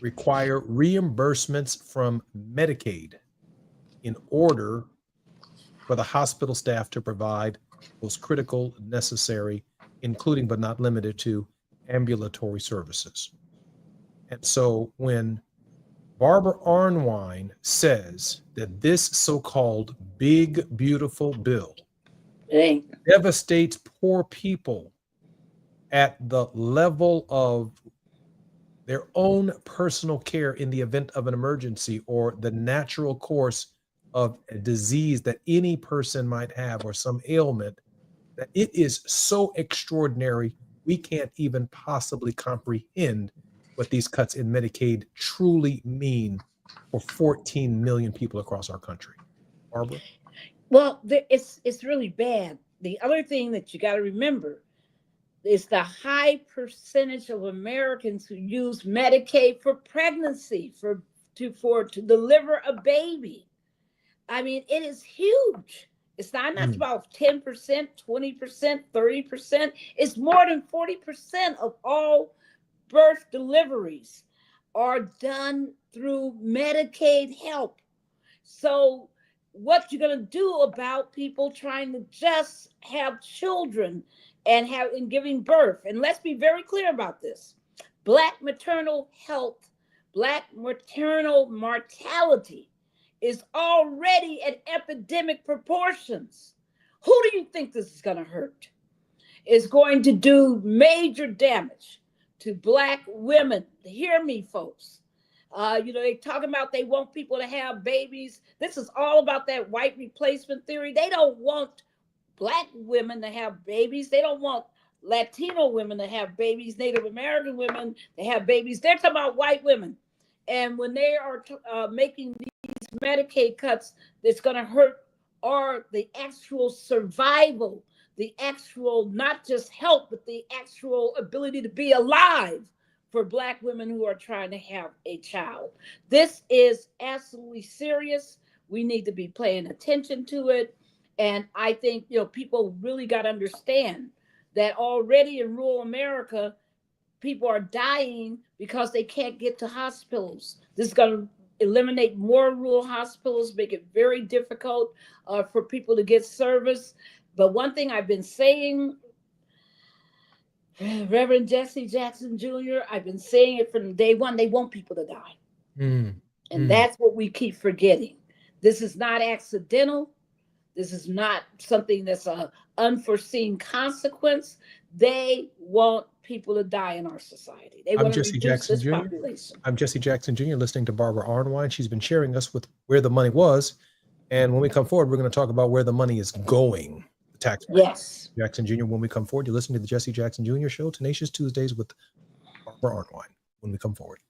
require reimbursements from Medicaid in order for the hospital staff to provide most critical, necessary, including but not limited to ambulatory services. And so when Barbara Arnwine says that this so-called big, beautiful bill It ain't. devastates poor people at the level of their own personal care in the event of an emergency or the natural course of a disease that any person might have or some ailment, that it is so extraordinary we can't even possibly comprehend what these cuts in Medicaid truly mean for 14 million people across our country. Barbara? Well, it's really bad. The other thing that you got to remember is the high percentage of Americans who use Medicaid for pregnancy, to deliver a baby. I mean, it is huge. It's not Mm, about 10%, 20%, 30%. It's more than 40% of all birth deliveries are done through Medicaid help. So, what you're going to do about people trying to just have children and giving birth? And let's be very clear about this. Black maternal health, black maternal mortality is already at epidemic proportions. Who do you think this is going to hurt? It's going to do major damage to black women. Hear me, folks. They talking about they want people to have babies. This is all about that white replacement theory. They don't want black women to have babies. They don't want Latino women to have babies, Native American women to have babies. They're talking about white women. And when they are making these Medicaid cuts, that's going to hurt are the actual survival, the actual not just help, but the actual ability to be alive for black women who are trying to have a child. This is absolutely serious. We need to be paying attention to it. And I think people really got to understand that already in rural America, people are dying because they can't get to hospitals. This is going to eliminate more rural hospitals, make it very difficult for people to get service. But one thing I've been saying, Reverend Jesse Jackson Jr., I've been saying it from day one, they want people to die. mm, And mm. that's what we keep forgetting. This is not accidental. This is not something that's an unforeseen consequence. They want people to die in our society. They I'm want to Jesse reduce Jackson this Jr. population. I'm Jesse Jackson Jr., listening to Barbara Arnwine. She's been sharing us with where the money was. And when we come forward, we're going to talk about where the money is going, the tax money. Yes. Jackson Jr., when we come forward, you're listening to the Jesse Jackson Jr. Show, Tenacious Tuesdays with Barbara Arnwine, when we come forward.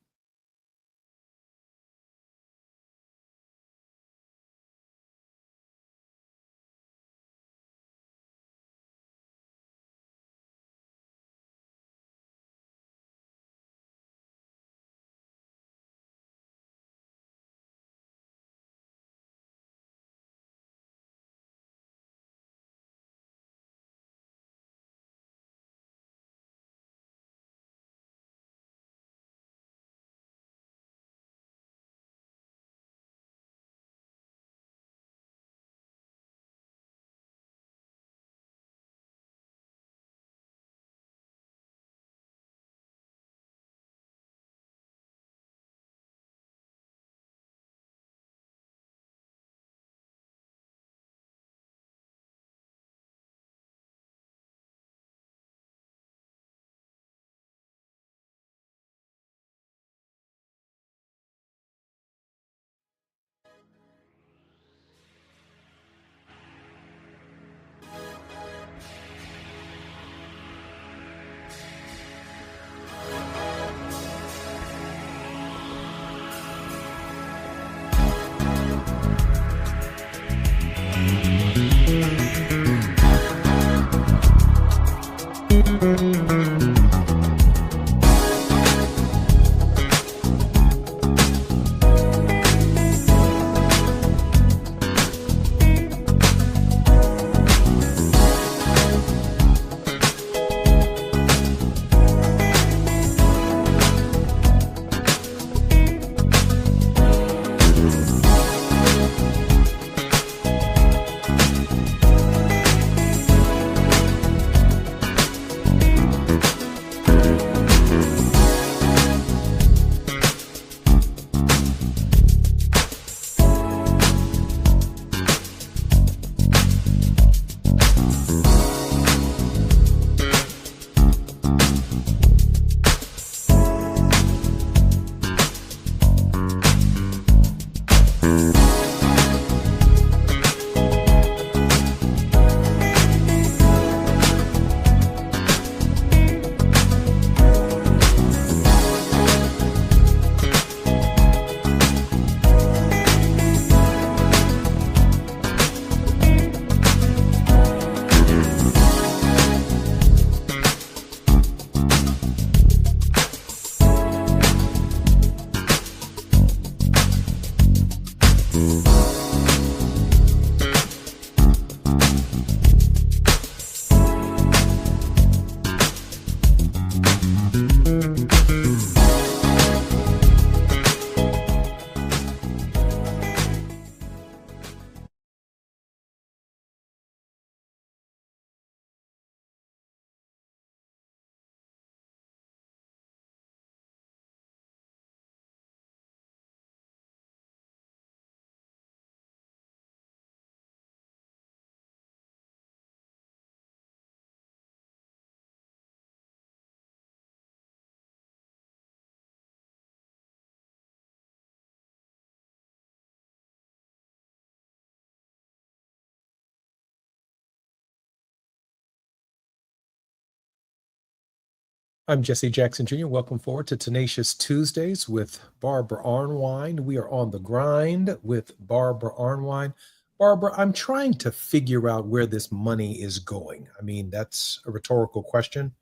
I'm Jesse Jackson Jr. Welcome forward to Tenacious Tuesdays with Barbara Arnwine. We are on the grind with Barbara Arnwine. Barbara, I'm trying to figure out where this money is going. I mean, that's a rhetorical question.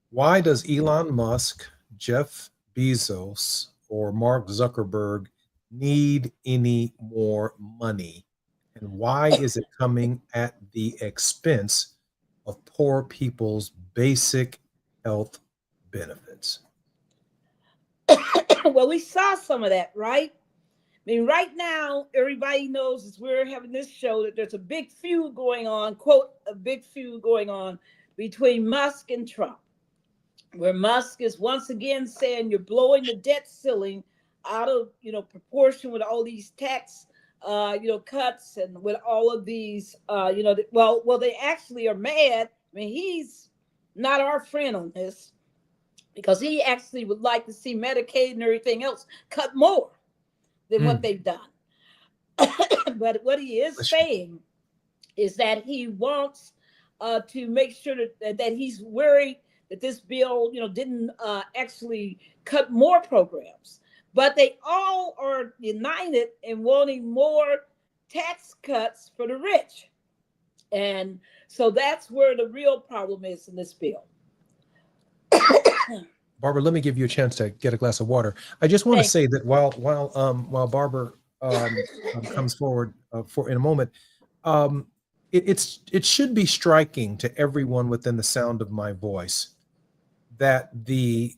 Why does Elon Musk, Jeff Bezos, or Mark Zuckerberg need any more money? And why is it coming at the expense of poor people's basic health benefits? Well, we saw some of that, right? I mean, right now, everybody knows as we're having this show that there's a big feud going on, quote, a big feud going on between Musk and Trump, where Musk is once again saying you're blowing the debt ceiling out of proportion with all these tax cuts and with all of these well they actually are mad. I mean, he's not our friend on this because he actually would like to see Medicaid and everything else cut more than what Mm, they've done. But what he is bless you. saying is that he wants to make sure that he's worried that this bill, didn't actually cut more programs, but they all are united in wanting more tax cuts for the rich, and so that's where the real problem is in this bill. Barbara, let me give you a chance to get a glass of water. I just want to Thank say that while Barbara comes forward for in a moment, um, it should be striking to everyone within the sound of my voice that the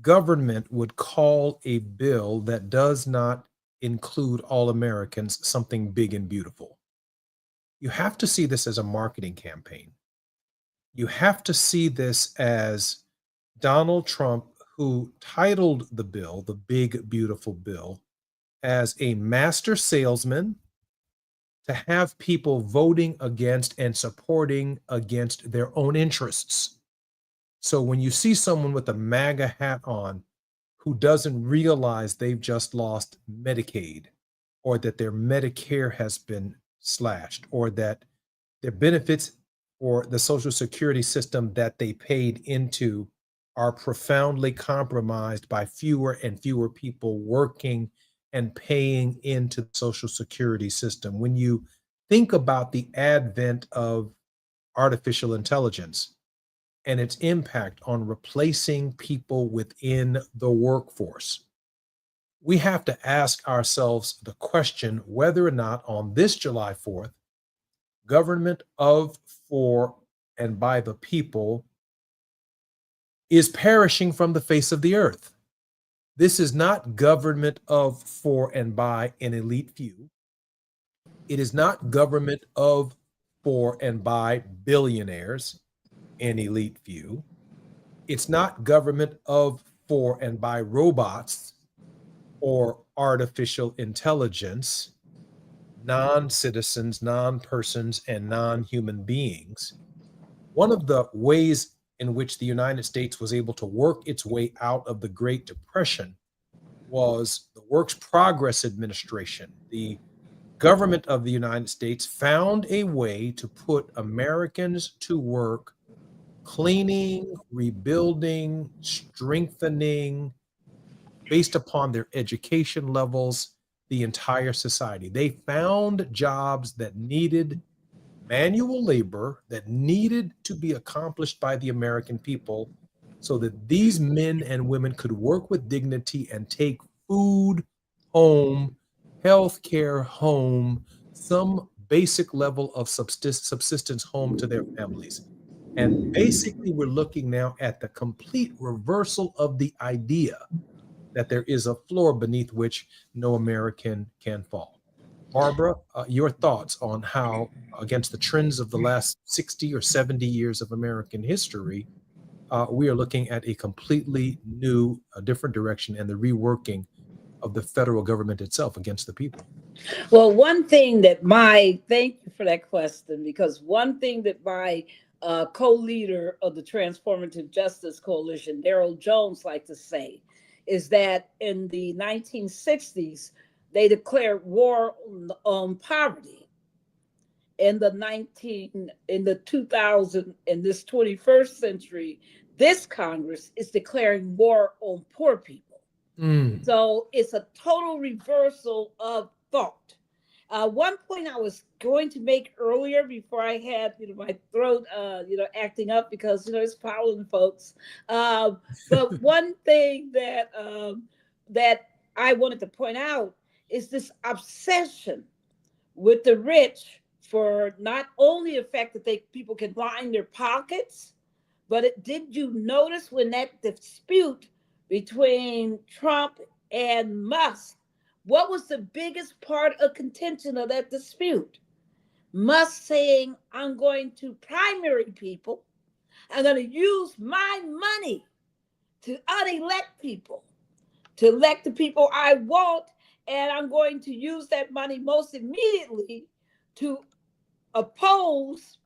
government would call a bill that does not include all Americans something big and beautiful. You have to see this as a marketing campaign. You have to see this as Donald Trump, who titled the bill, the big, beautiful bill, as a master salesman to have people voting against and supporting against their own interests. So when you see someone with a MAGA hat on who doesn't realize they've just lost Medicaid, or that their Medicare has been slashed, or that their benefits or the Social Security system that they paid into are profoundly compromised by fewer and fewer people working and paying into the Social Security system. When you think about the advent of artificial intelligence and its impact on replacing people within the workforce, we have to ask ourselves the question whether or not on this July 4th, government of, for, and by the people is perishing from the face of the earth. This is not government of, for, and by an elite few. It is not government of, for, and by billionaires, an elite few. It's not government of, for, and by robots or artificial intelligence, non citizens, non persons, and non human beings. One of the ways in which the United States was able to work its way out of the Great Depression was the Works Progress Administration. The government of the United States found a way to put Americans to work cleaning, rebuilding, strengthening, based upon their education levels, the entire society. They found jobs that needed manual labor, that needed to be accomplished by the American people, so that these men and women could work with dignity and take food home, health care home, some basic level of subsistence home to their families. And basically, we're looking now at the complete reversal of the idea that there is a floor beneath which no American can fall. Barbara, your thoughts on how, against the trends of the last 60 or 70 years of American history, we are looking at a completely new, different direction and the reworking of the federal government itself against the people. Well, one thing that my thank you for that question, because one thing that my co-leader of the Transformative Justice Coalition, Daryl Jones, like to say is that in the 1960s they declared war on poverty. In the 2000 in this 21st century, This Congress is declaring war on poor people. Mm. So it's a total reversal of thought. One point I was going to make earlier before I had, my throat, acting up because, it's pollen, folks. But one thing that I wanted to point out is this obsession with the rich for not only the fact that people can line their pockets, but did you notice when that dispute between Trump and Musk, what was the biggest part of contention of that dispute? Musk saying, I'm going to primary people. I'm going to use my money to unelect people, to elect the people I want. And I'm going to use that money most immediately to oppose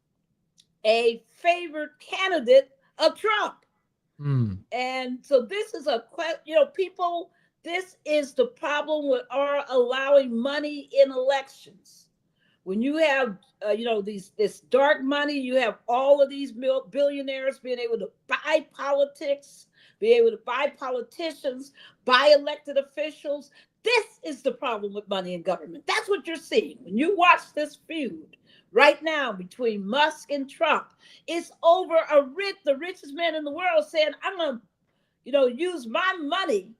a favored candidate of Trump. Mm. And so this is people, this is the problem with our allowing money in elections. When you have, this dark money, you have all of these billionaires being able to buy politics, be able to buy politicians, buy elected officials. This is the problem with money in government. That's what you're seeing when you watch this feud right now between Musk and Trump. It's over the richest man in the world saying, I'm going to, use my money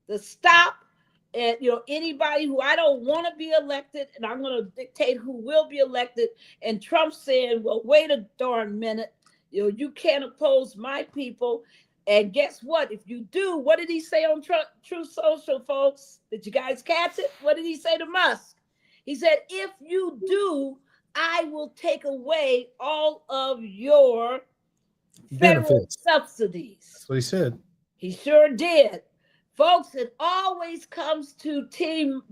to stop and anybody who I don't want to be elected, and I'm going to dictate who will be elected. And Trump saying, well, wait a darn minute, you can't oppose my people. And guess what? If you do, what did he say on True Social, folks? Did you guys catch it? What did he say to Musk? He said, if you do, I will take away all of your federal Benefits. subsidies. That's what he said. He sure did. Folks, it always comes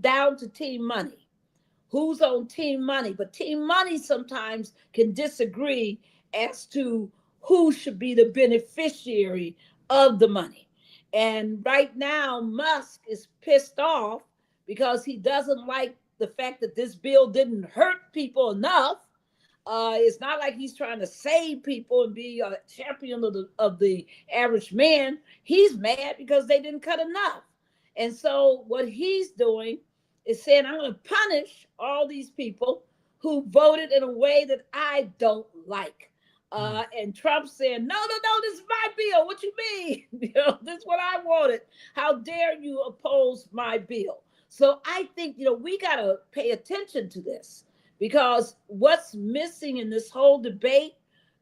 down to team money. Who's on team money? But team money sometimes can disagree as to who should be the beneficiary of the money. And right now, Musk is pissed off because he doesn't like the fact that this bill didn't hurt people enough. It's not like he's trying to save people and be a champion of the average man. He's mad because they didn't cut enough. And so what he's doing is saying, I'm going to punish all these people who voted in a way that I don't like. And Trump saying, no, this is my bill. What you mean? This is what I wanted. How dare you oppose my bill? So I think, we got to pay attention to this. Because what's missing in this whole debate,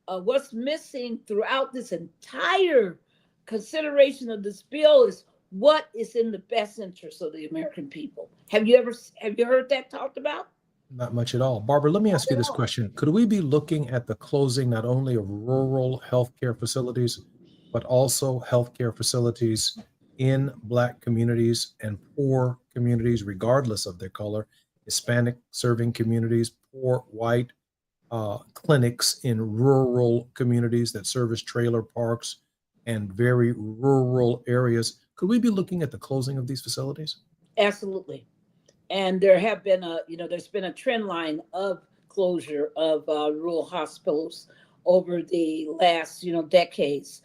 what's missing throughout this entire consideration of this bill is what is in the best interest of the American people. Have you heard that talked about? Not much at all. Barbara, let me ask you this question. Could we be looking at the closing not only of rural healthcare facilities, but also healthcare facilities in Black communities and poor communities, regardless of their color? Hispanic serving communities, poor white clinics in rural communities that service trailer parks and very rural areas. Could we be looking at the closing of these facilities? Absolutely. And there have been there's been a trend line of closure of rural hospitals over the last, decades.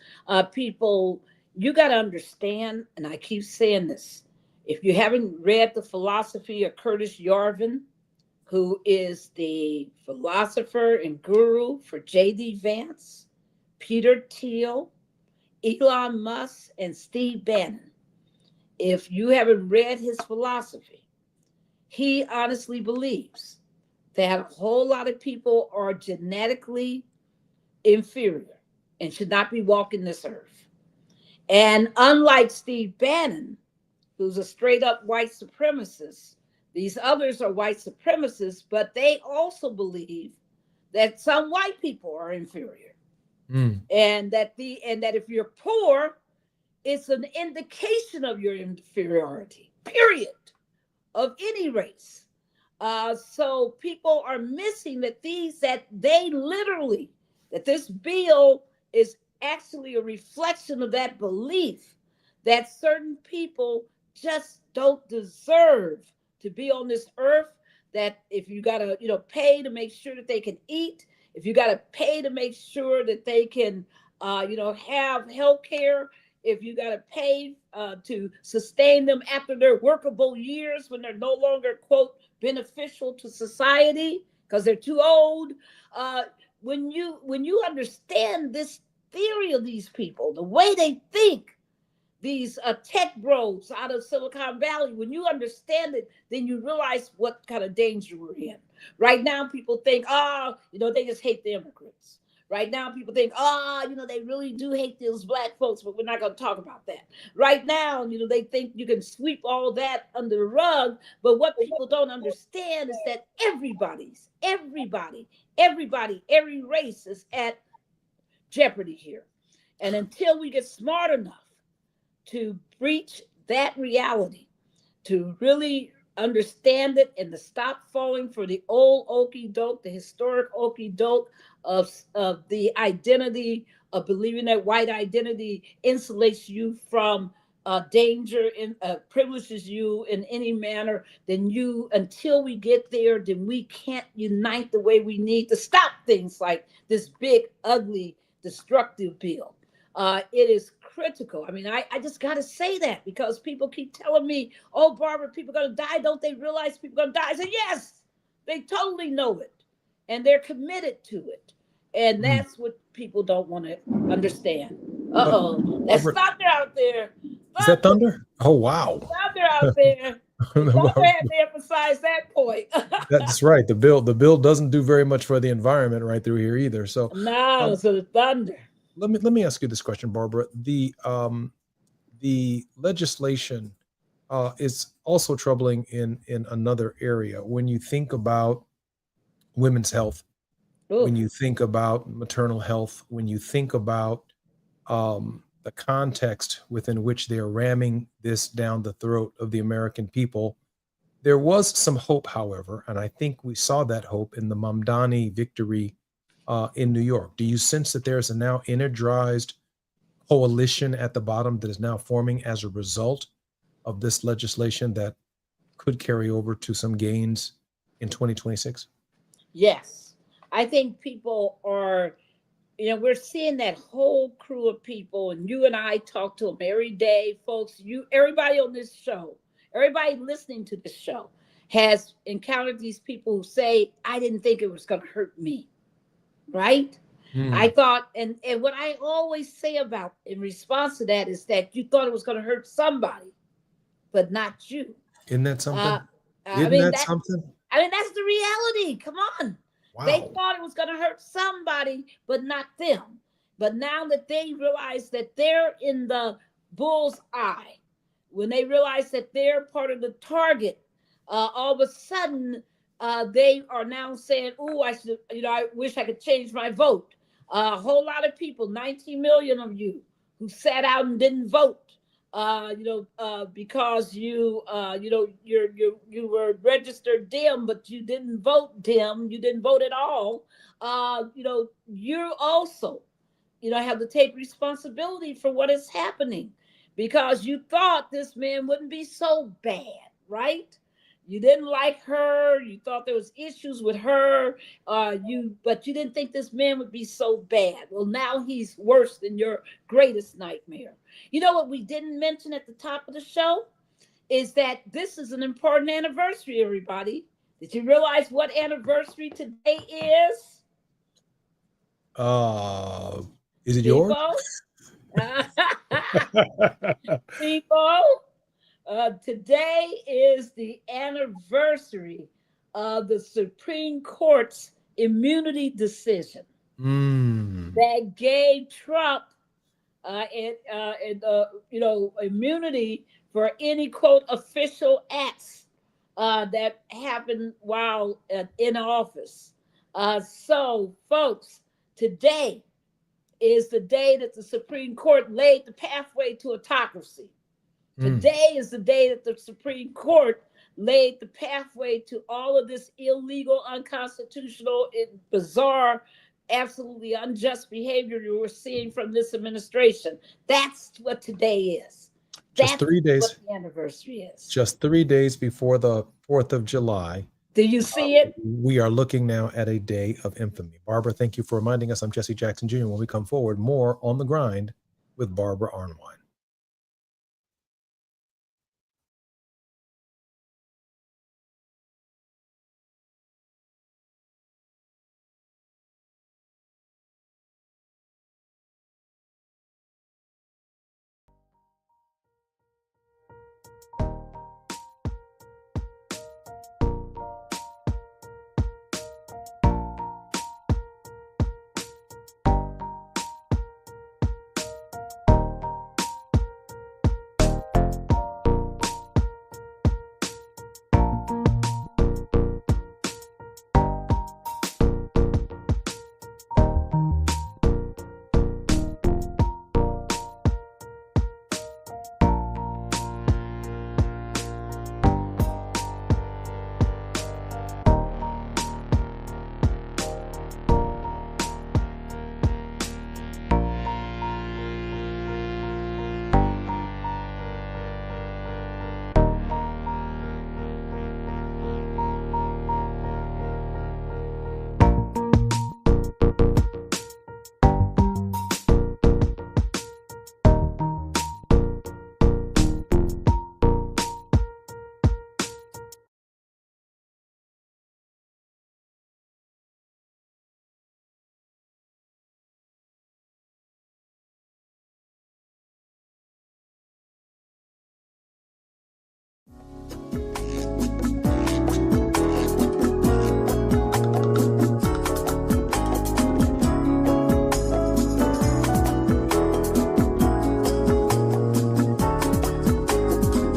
People, you got to understand, and I keep saying this, if you haven't read the philosophy of Curtis Yarvin, who is the philosopher and guru for J.D. Vance, Peter Thiel, Elon Musk, and Steve Bannon, if you haven't read his philosophy, he honestly believes that a whole lot of people are genetically inferior and should not be walking this earth. And unlike Steve Bannon, who's a straight up white supremacist, these others are white supremacists, but they also believe that some white people are inferior. And that if you're poor, it's an indication of your inferiority, period, of any race. So people are missing that this bill is actually a reflection of that belief that certain people just don't deserve to be on this earth, that if you got to, pay to make sure that they can eat, if you got to pay to make sure that they can have health care if you got to pay to sustain them after their workable years when they're no longer, quote, beneficial to society because they're too old. Uh, when you understand this theory of these people, the way they think, these tech bros out of Silicon Valley, when you understand it, then you realize what kind of danger we're in. Right now, people think, they just hate the immigrants. Right now, people think, they really do hate those black folks, but we're not going to talk about that. Right now, they think you can sweep all that under the rug. But what people don't understand is that everybody, every race is at jeopardy here. And until we get smart enough to breach that reality, to really understand it and to stop falling for the old okey doke, the historic okey doke of the identity of believing that white identity insulates you from danger and privileges you in any manner, then until we get there, then we can't unite the way we need to stop things like this big, ugly, destructive bill. It is critical. I mean, I just got to say that because people keep telling me, oh, Barbara, people are going to die. Don't they realize people are going to die? I said, yes, they totally know it. And they're committed to it. And that's what people don't want to understand. Uh-oh. That's thunder out there. Is that thunder? Oh, wow. Thunder out there. Thunder had to emphasize that point. That's right. The bill doesn't do very much for the environment right through here either. So no, so the thunder. Let me ask you this question, Barbara. The legislation is also troubling in another area. When you think about women's health, when you think about maternal health, when you think about the context within which they are ramming this down the throat of the American people, there was some hope, however, and I think we saw that hope in the Mamdani victory in New York. Do you sense that there's a now energized coalition at the bottom that is now forming as a result of this legislation that could carry over to some gains in 2026? Yes. I think people are, we're seeing that whole crew of people, and you and I talk to them every day, folks. Everybody on this show, everybody listening to this show has encountered these people who say, I didn't think it was going to hurt me. Right? I thought, and what I always say about in response to that is that you thought it was going to hurt somebody, but not you. Isn't that something? Something? I mean, that's the reality. Come on. Wow. They thought it was going to hurt somebody, but not them. But now that they realize that they're in the bull's eye, when they realize that they're part of the target, all of a sudden, they are now saying, "Oh, I wish I could change my vote." A whole lot of people, 19 million of you, who sat out and didn't vote, because you were registered Dem, but you didn't vote Dem. You didn't vote at all. You also, have to take responsibility for what is happening, because you thought this man wouldn't be so bad, right? You didn't like her. You thought there was issues with her. But you didn't think this man would be so bad. Well, now he's worse than your greatest nightmare. You know what we didn't mention at the top of the show is that this is an important anniversary, everybody. Did you realize what anniversary today is? Is it yours? People. Today is the anniversary of the Supreme Court's immunity decision that gave Trump immunity for any, quote, official acts that happened while in office. So, folks, today is the day that the Supreme Court laid the pathway to autocracy. Today is the day that the Supreme Court laid the pathway to all of this illegal, unconstitutional, bizarre, absolutely unjust behavior that we're seeing from this administration. That's what today is. Just 3 days. What the anniversary is. Just 3 days before the 4th of July, Do you see it? We are looking now at a day of infamy. Barbara, thank you for reminding us. I'm Jesse Jackson Jr. When we come forward, more On the Grind with Barbara Arnwine.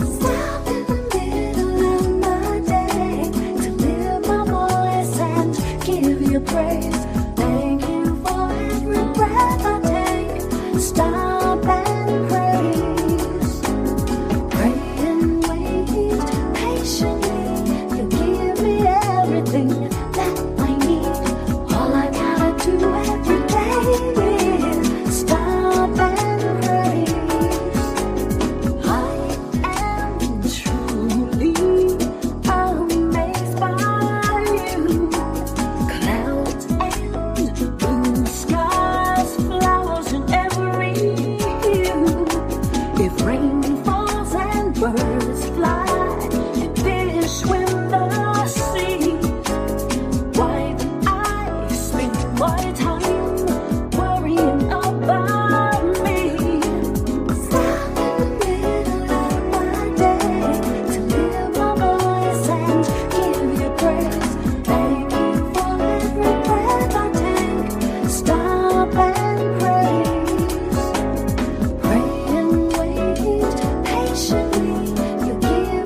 Stop in the middle of my day to lift my voice and give you praise. Thank you for every breath I take. Stop and praise. Pray and wait patiently. You give me everything that I need. All I gotta do every day is stop and praise. I am truly amazed by you. Clouds and blue skies, flowers in every hue. If rain falls and birds fly and fish swim the sea, why do I spend my time worrying about me? Stop in the middle of my day to lift my voice and give you praise. Thank you for every breath I take. Stop and praise. Pray and wait patiently. You give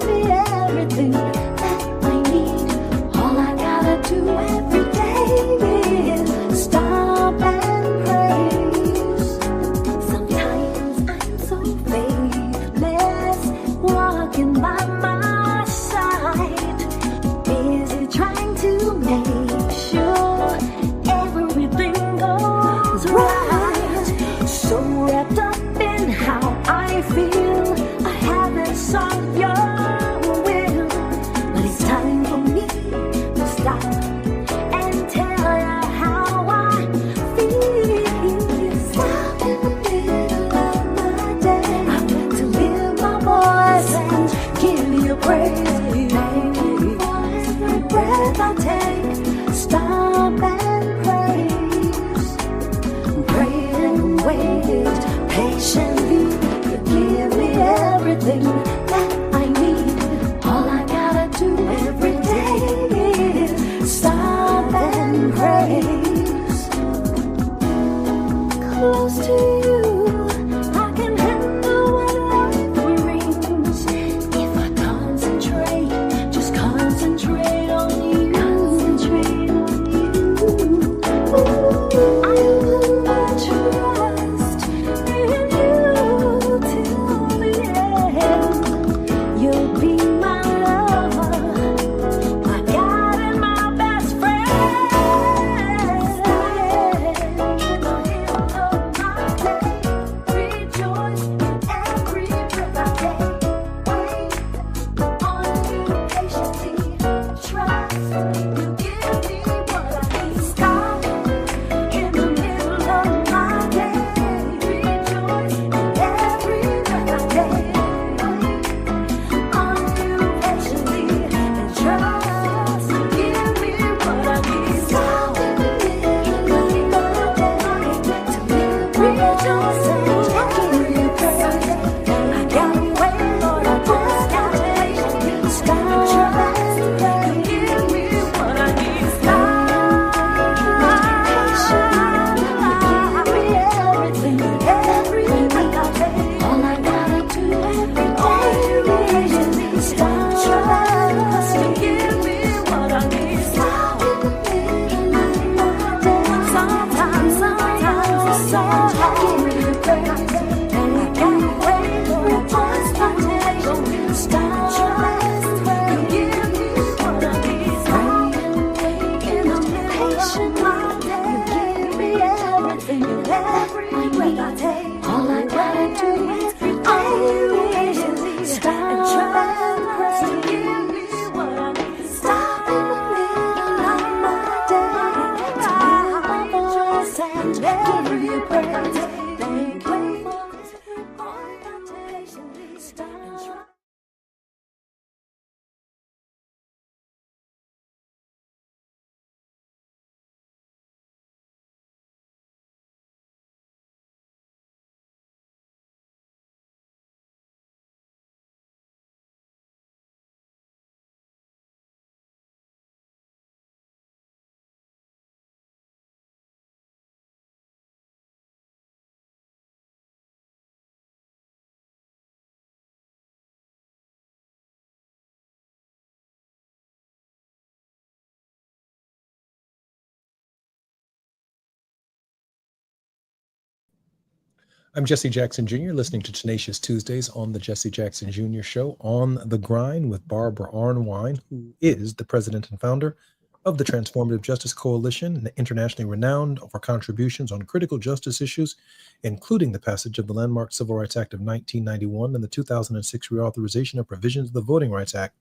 I'm Jesse Jackson Jr., listening to Tenacious Tuesdays on the Jesse Jackson Jr. Show, On the Grind with Barbara Arnwine, who is the president and founder of the Transformative Justice Coalition, and internationally renowned for contributions on critical justice issues, including the passage of the landmark Civil Rights Act of 1991 and the 2006 reauthorization of provisions of the Voting Rights Act.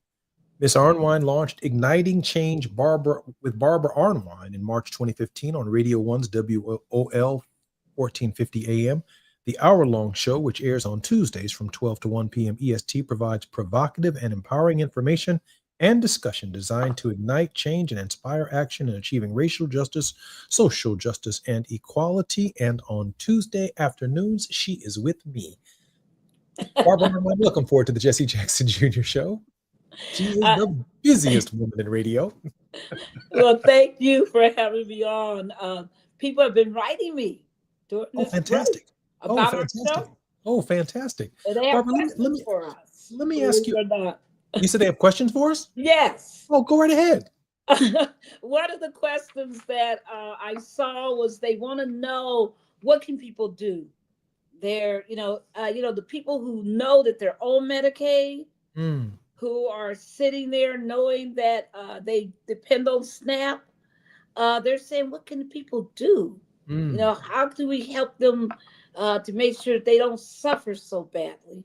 Ms. Arnwine launched Igniting Change with Barbara Arnwine in March 2015 on Radio 1's WOL 1450 AM. The hour-long show, which airs on Tuesdays from 12 to 1 p.m. EST, provides provocative and empowering information and discussion designed to ignite change and inspire action in achieving racial justice, social justice, and equality. And on Tuesday afternoons, she is with me. Barbara, I'm looking forward to the Jesse Jackson Jr. Show. She is the busiest woman in radio. Well, thank you for having me on. People have been writing me during Oh, this fantastic. break Oh, about our fantastic. show. Oh, fantastic. And they have Barbara, questions for us. let me ask believe you. it or not. You said they have questions for us? Yes. Oh, go right ahead. One of the questions that I saw was they want to know, what can people do? They're, the people who know that they're on Medicaid, Mm, who are sitting there knowing that they depend on SNAP. They're saying, what can people do? mm. How do we help them to make sure they don't suffer so badly?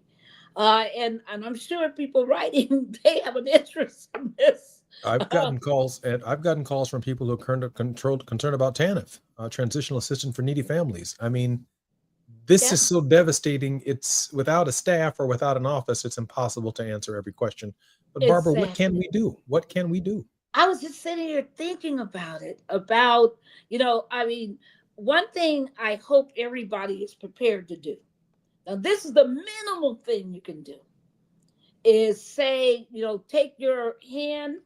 And I'm sure people writing, they have an interest in this. I've gotten calls, and I've gotten calls from people who are concerned about TANF, transitional assistance for needy families. I mean, this Yeah, is so devastating. It's without a staff or without an office, it's impossible to answer every question. But Barbara, what can exactly. we do? What can we do? I was just sitting here thinking about it, one thing I hope everybody is prepared to do. Now, this is the minimal thing you can do is say, take your hand,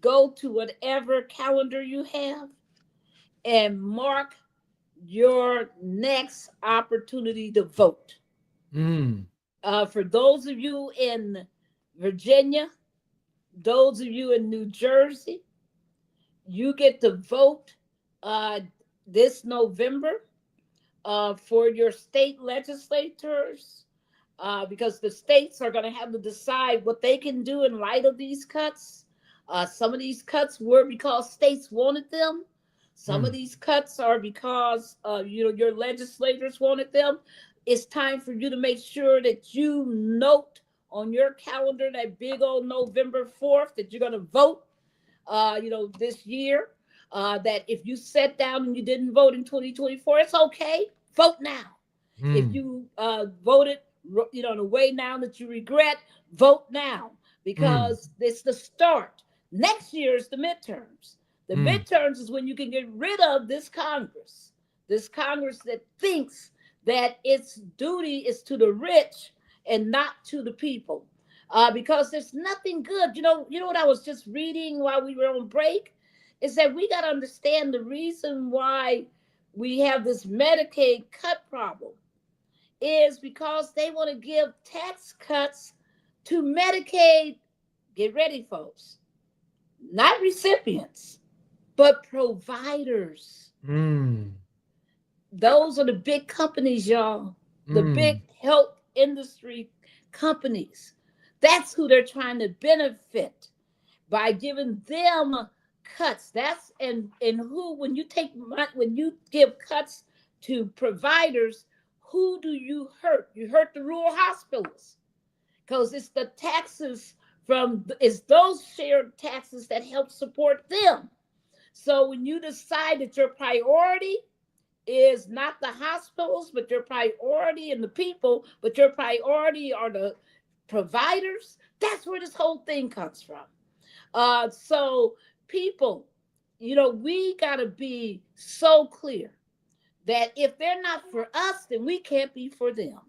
go to whatever calendar you have, and mark your next opportunity to vote. Mm, For those of you in Virginia, those of you in New Jersey, you get to vote uh, this November for your state legislators because the states are going to have to decide what they can do in light of these cuts. Some of these cuts were because states wanted them. Some of mm, these cuts are because your legislators wanted them. It's time for you to make sure that you note on your calendar that big old November 4th that you're going to vote this year. That if you sat down and you didn't vote in 2024, it's okay. Vote now. If mm, you voted, in a way now that you regret, vote now mm, because it's the start. Next year is the midterms. The mm, midterms is when you can get rid of this Congress that thinks that its duty is to the rich and not to the people. Because there's nothing good. You know what I was just reading while we were on break is that we got to understand the reason why we have this Medicaid cut problem is because they want to give tax cuts to Medicaid. Get ready, folks. Not recipients, but providers. mm, Those are the big companies, y'all. The big mm, health industry companies. That's who they're trying to benefit by giving them cuts. That's and who when you give cuts to providers, who do you hurt? You hurt the rural hospitals because it's the taxes it's those shared taxes that help support them. So when you decide that your priority is not the hospitals, but your priority and the people, but your priority are the providers, that's where this whole thing comes from. So people, we got to be so clear that if they're not for us, then we can't be for them.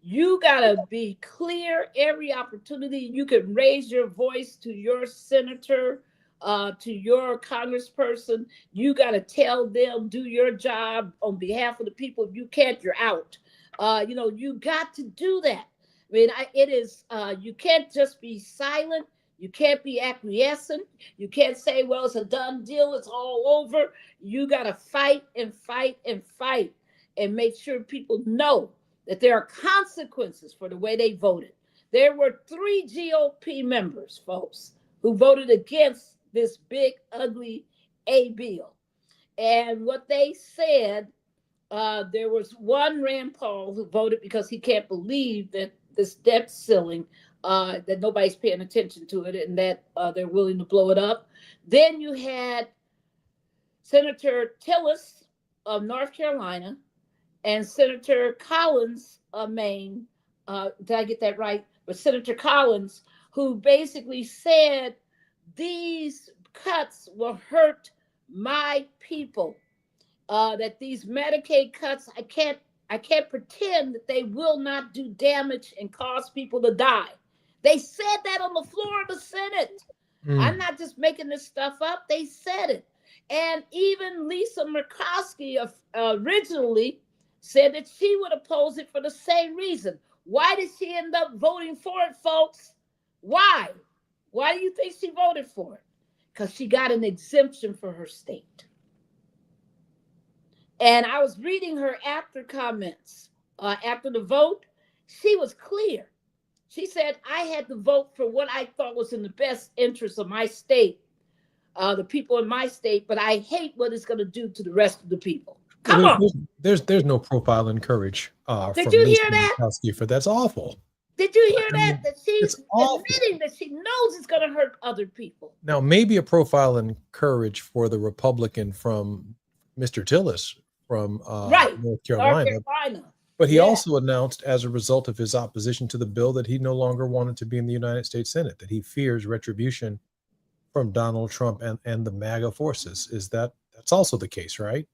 You got to be clear every opportunity you can raise your voice to your senator, to your congressperson. You got to tell them, do your job on behalf of the people. If you can't, you're out. You got to do that. I mean, you can't just be silent. You can't be acquiescent. You can't say, well, it's a done deal. It's all over. You got to fight and fight and fight. and make sure people know that there are consequences for the way they voted. There were 3 GOP members, folks, who voted against this big, ugly A bill. And what they said, there was one Rand Paul who voted because he can't believe that this debt ceiling, that nobody's paying attention to it, and that they're willing to blow it up. Then you had Senator Tillis of North Carolina and Senator Collins of Maine. Did I get that right? But Senator Collins, who basically said these cuts will hurt my people. That these Medicaid cuts, I can't pretend that they will not do damage and cause people to die. They said that on the floor of the Senate. I'm not just making this stuff up. They said it. And even Lisa Murkowski originally said that she would oppose it for the same reason. Why did she end up voting for it, folks? Why? Why do you think she voted for it? Because she got an exemption for her state. And I was reading her after comments after the vote. She was clear. She said, I had to vote for what I thought was in the best interest of my state, the people in my state, but I hate what it's going to do to the rest of the people. Come on. There's no profile in courage Did from you Lisa hear that? Murkowski for that's awful. Did you hear I mean, that? That she's it's awful. admitting that she knows it's going to hurt other people. Now, maybe a profile in courage for the Republican from Mr. Tillis from Right. North Carolina. North Carolina. But he Yeah. also announced, as a result of his opposition to the bill, that he no longer wanted to be in the United States Senate, that he fears retribution from Donald Trump and the MAGA forces. That's also the case, right?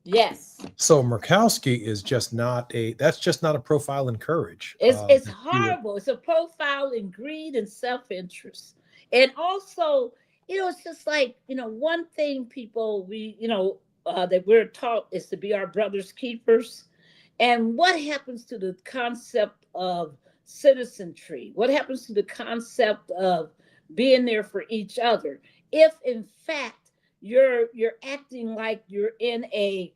Yes. So Murkowski is that's just not a profile in courage. It's horrible. It's a profile in greed and self-interest. And also, it's just like, one thing people, that we're taught is to be our brother's keepers. And what happens to the concept of citizenry? What happens to the concept of being there for each other? If in fact you're acting like you're in a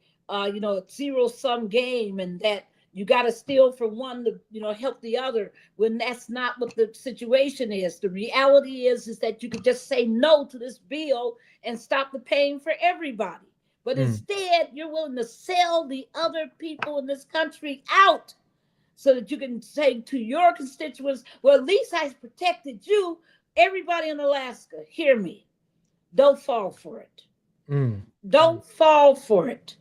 zero-sum game, and that you got to steal from one to help the other, when that's not what the situation is. The reality is that you could just say no to this bill and stop the pain for everybody. But instead, you're willing to sell the other people in this country out so that you can say to your constituents, well, at least I protected you. Everybody in Alaska, hear me. Don't fall for it. Don't fall for it.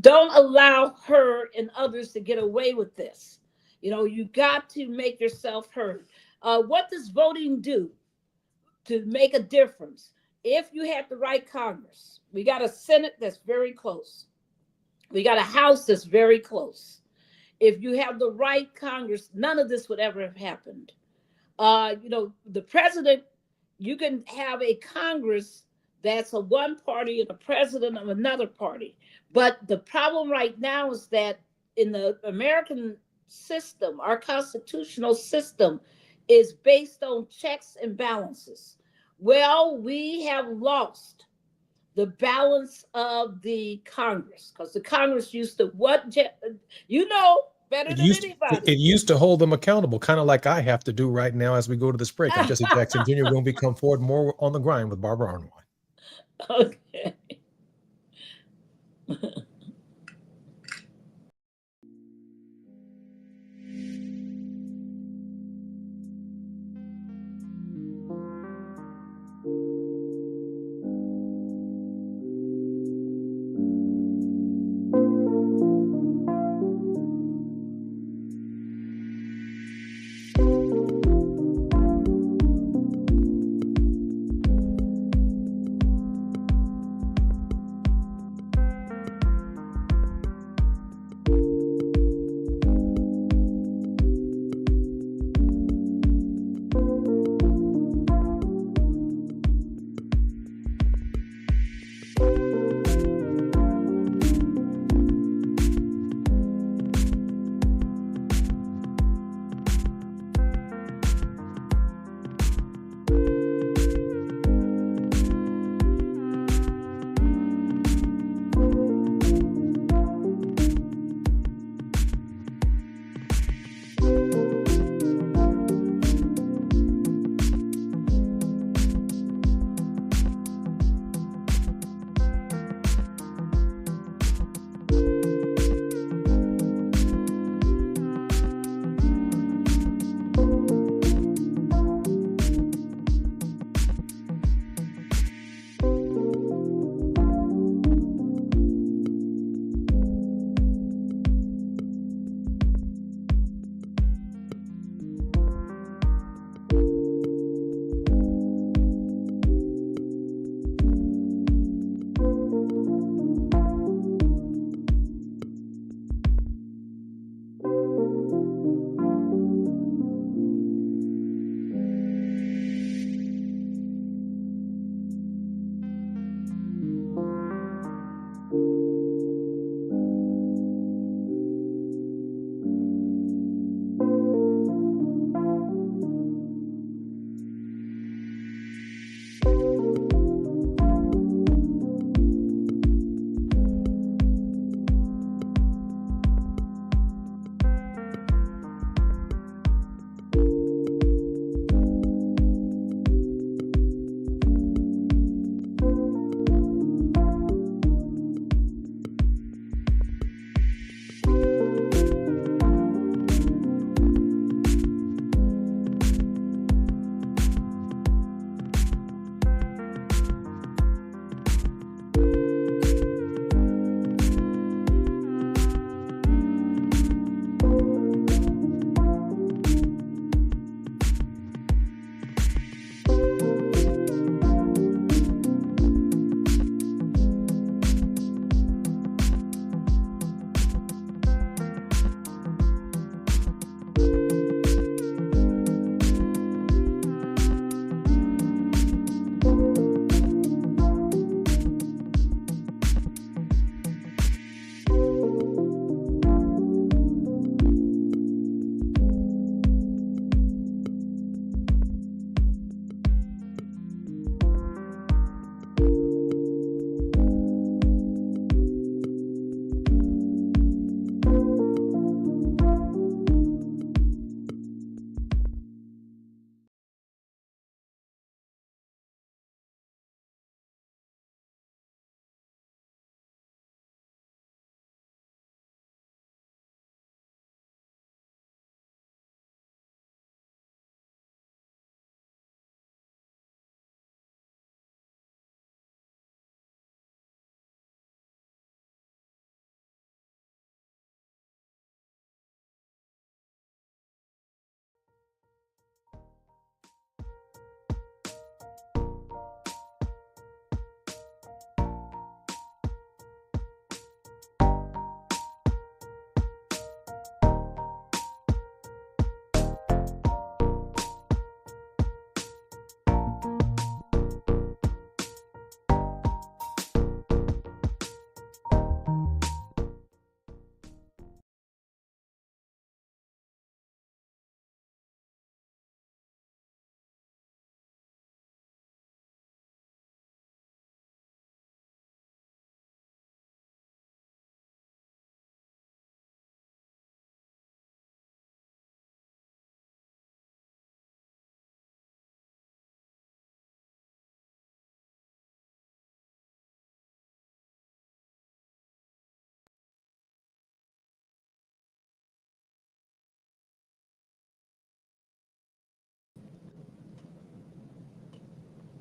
Don't allow her and others to get away with this. You got to make yourself heard. What does voting do to make a difference? If you have the right Congress, we got a Senate that's very close. We got a House that's very close. If you have the right Congress, none of this would ever have happened. The president, you can have a Congress that's a one party and a president of another party. But the problem right now is that in the American system, our constitutional system is based on checks and balances. Well, we have lost the balance of the Congress, because the Congress used to better than anybody. It used to hold them accountable, kind of like I have to do right now as we go to this break. I'm Jesse Jackson Jr. We're going to come forward more on the grind with Barbara Arnwine. Okay.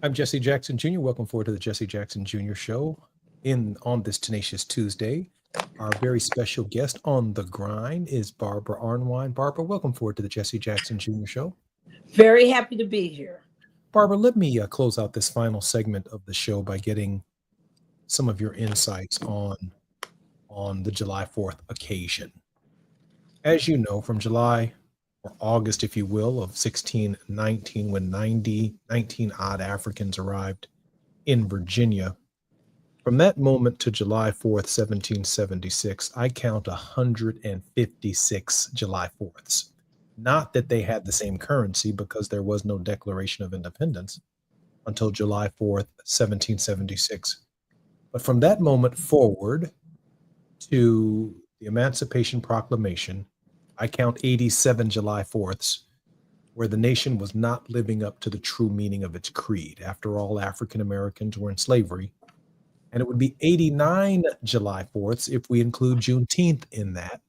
I'm Jesse Jackson Jr. Welcome forward to the Jesse Jackson Jr. Show. In on this tenacious Tuesday, our very special guest on the grind is Barbara Arnwine. Barbara, welcome forward to the Jesse Jackson Jr. Show. Very happy to be here. Barbara, let me close out this final segment of the show by getting some of your insights on the July 4th occasion. As you know, from July or August, if you will, of 1619, when 19 odd Africans arrived in Virginia, from that moment to July 4th, 1776, I count 156 July 4ths. Not that they had the same currency, because there was no Declaration of Independence until July 4th, 1776. But from that moment forward to the Emancipation Proclamation, I count 87 July 4ths where the nation was not living up to the true meaning of its creed. After all, African Americans were in slavery. And it would be 89 July 4ths, if we include Juneteenth in that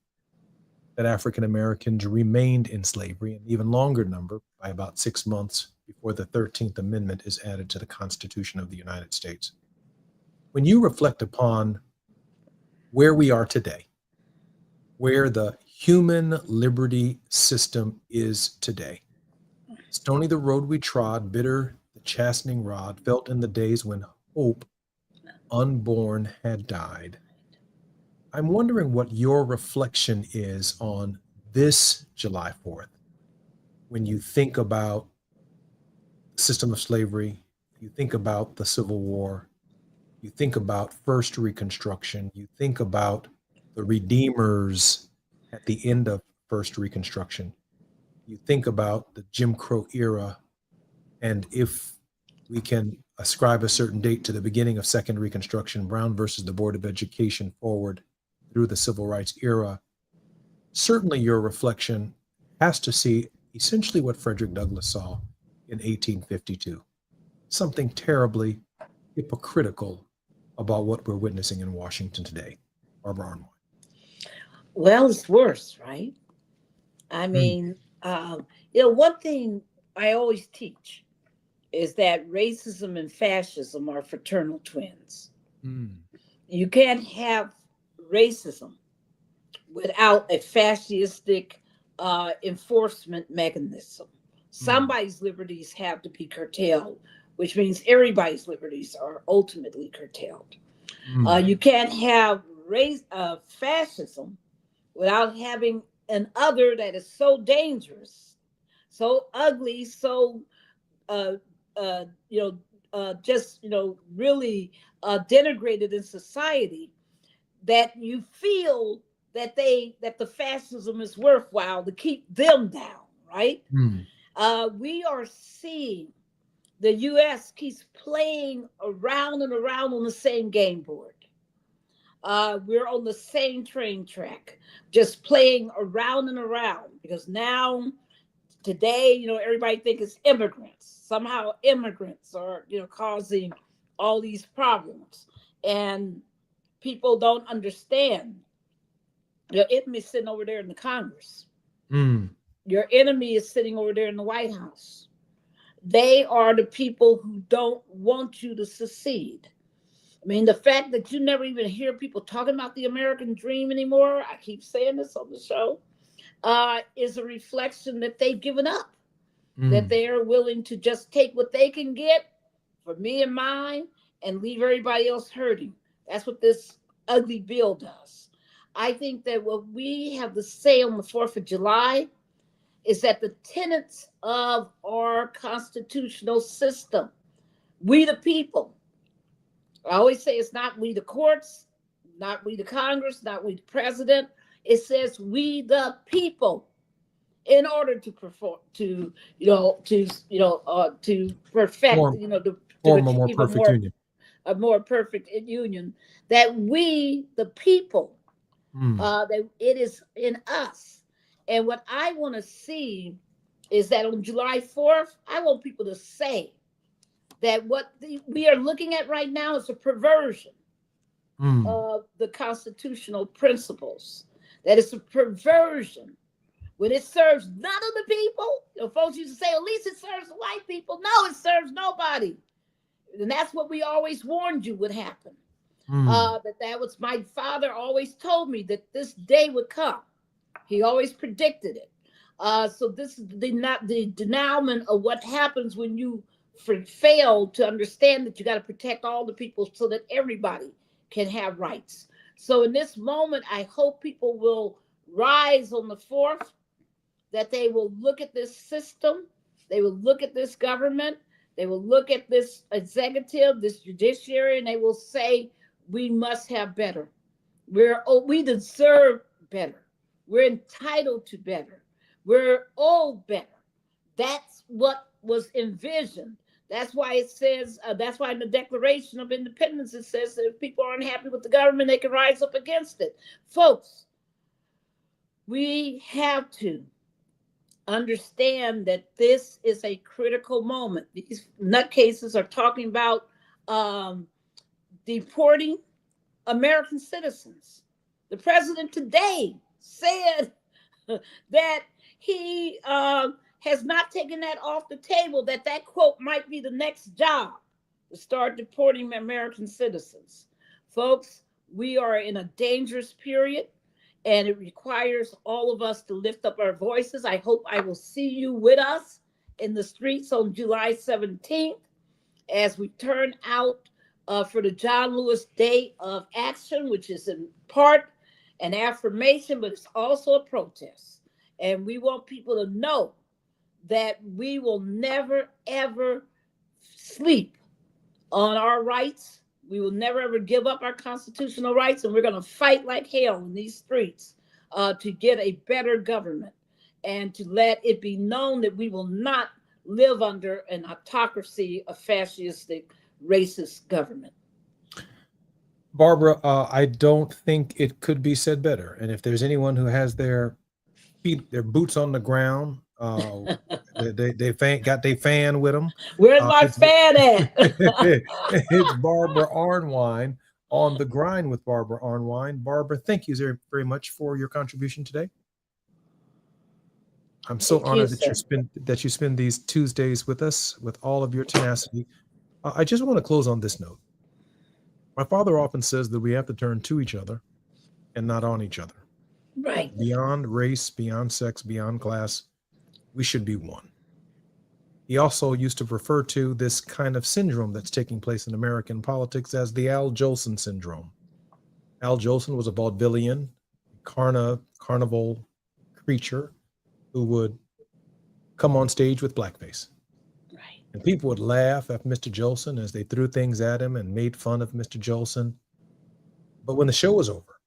African Americans remained in slavery, an even longer number, by about 6 months before the 13th Amendment is added to the Constitution of the United States. When you reflect upon where we are today, where the human liberty system is today, stony the road we trod, bitter the chastening rod, felt in the days when hope unborn had died. I'm wondering what your reflection is on this July 4th when you think about the system of slavery, you think about the Civil War, you think about first Reconstruction, you think about the Redeemers at the end of first Reconstruction, you think about the Jim Crow era, and if we can ascribe a certain date to the beginning of second Reconstruction, Brown versus the Board of Education forward through the Civil Rights era, certainly your reflection has to see essentially what Frederick Douglass saw in 1852, something terribly hypocritical about what we're witnessing in Washington today. Barbara Arnwine. Well, it's worse, right? I Mm, mean, one thing I always teach is that racism and fascism are fraternal twins. mm, You can't have racism without a fascistic enforcement mechanism. mm, Somebody's liberties have to be curtailed, which means everybody's liberties are ultimately curtailed. mm, You can't have fascism without having an other that is so dangerous, so ugly, so uh, uh, you know, just really denigrated in society, that you feel that the fascism is worthwhile to keep them down, right? mm, We are seeing the U.S. keeps playing around and around on the same game board. We're on the same train track, just playing around and around, because now today, everybody thinks it's immigrants. Somehow immigrants are, causing all these problems. And people don't understand. Your enemy is sitting over there in the Congress. mm, Your enemy is sitting over there in the White House. They are the people who don't want you to succeed. I mean, the fact that you never even hear people talking about the American dream anymore, I keep saying this on the show, is a reflection that they've given up, that mm. they are willing to just take what they can get for me and mine and leave everybody else hurting. That's what this ugly bill does. I think that what we have to say on the 4th of July is that the tenets of our constitutional system, we the people, I always say it's not we the courts, not we the Congress, not we the president. It says we the people, in order to perform, to perfect, Form, to form a more achieve perfect union. a more perfect union. That we the people, Mm, that it is in us. And what I want to see is that on July 4th, I want people to say that we are looking at right now is a perversion mm, of the constitutional principles. That it's a perversion when it serves none of the people. Folks used to say, at least it serves the white people. No, it serves nobody. And that's what we always warned you would happen. Mm. That was my father always told me that this day would come. He always predicted it. So this is not the denouement of what happens when you fail to understand that you got to protect all the people so that everybody can have rights. So in this moment, I hope people will rise on the 4th, that they will look at this system, they will look at this government, they will look at this executive, this judiciary, and they will say, we must have better. We deserve better. We're entitled to better. We're owed better. That's what was envisioned. That's why it says, that's why in the Declaration of Independence, it says that if people aren't happy with the government, they can rise up against it. Folks, we have to understand that this is a critical moment. These nutcases are talking about deporting American citizens. The president today said that he has not taken that off the table, that quote might be the next job, to start deporting American citizens. Folks, we are in a dangerous period, and it requires all of us to lift up our voices. I hope I will see you with us in the streets on July 17th as we turn out for the John Lewis Day of Action, which is in part an affirmation, but it's also a protest. And we want people to know that we will never, ever sleep on our rights. We will never, ever give up our constitutional rights, and we're going to fight like hell in these streets to get a better government and to let it be known that we will not live under an autocracy, a fascistic, racist government. Barbara, I don't think it could be said better. And if there's anyone who has their feet, their boots on the ground, got their fan with them. Where's my fan at? It's Barbara Arnwine on The Grind with Barbara Arnwine. Barbara, thank you very, very much for your contribution today. I'm so honored that you spend these Tuesdays with us with all of your tenacity. I just want to close on this note. My father often says that we have to turn to each other and not on each other. Right. Beyond race, beyond sex, beyond class, we should be one. He also used to refer to this kind of syndrome that's taking place in American politics as the Al Jolson syndrome. Al Jolson was a vaudevillian, carnival creature who would come on stage with blackface. Right. And people would laugh at Mr. Jolson as they threw things at him and made fun of Mr. Jolson. But when the show was over,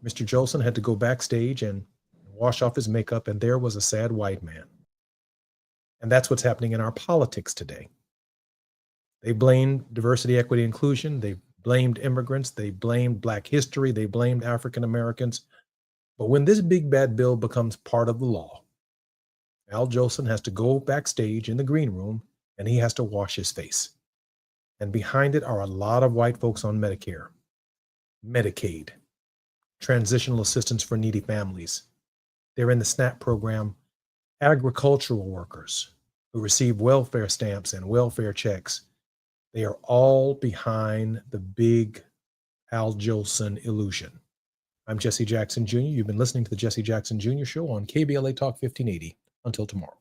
Mr. Jolson had to go backstage and wash off his makeup, and there was a sad white man. And that's what's happening in our politics today. They blamed diversity, equity, inclusion. They blamed immigrants. They blamed Black history. They blamed African Americans. But when this big bad bill becomes part of the law, Al Jolson has to go backstage in the green room and he has to wash his face. And behind it are a lot of white folks on Medicare, Medicaid, transitional assistance for needy families. They're in the SNAP program, agricultural workers who receive welfare stamps and welfare checks. They are all behind the big Al Jolson illusion. I'm Jesse Jackson Jr. You've been listening to the Jesse Jackson Jr. Show on KBLA Talk 1580. Until tomorrow.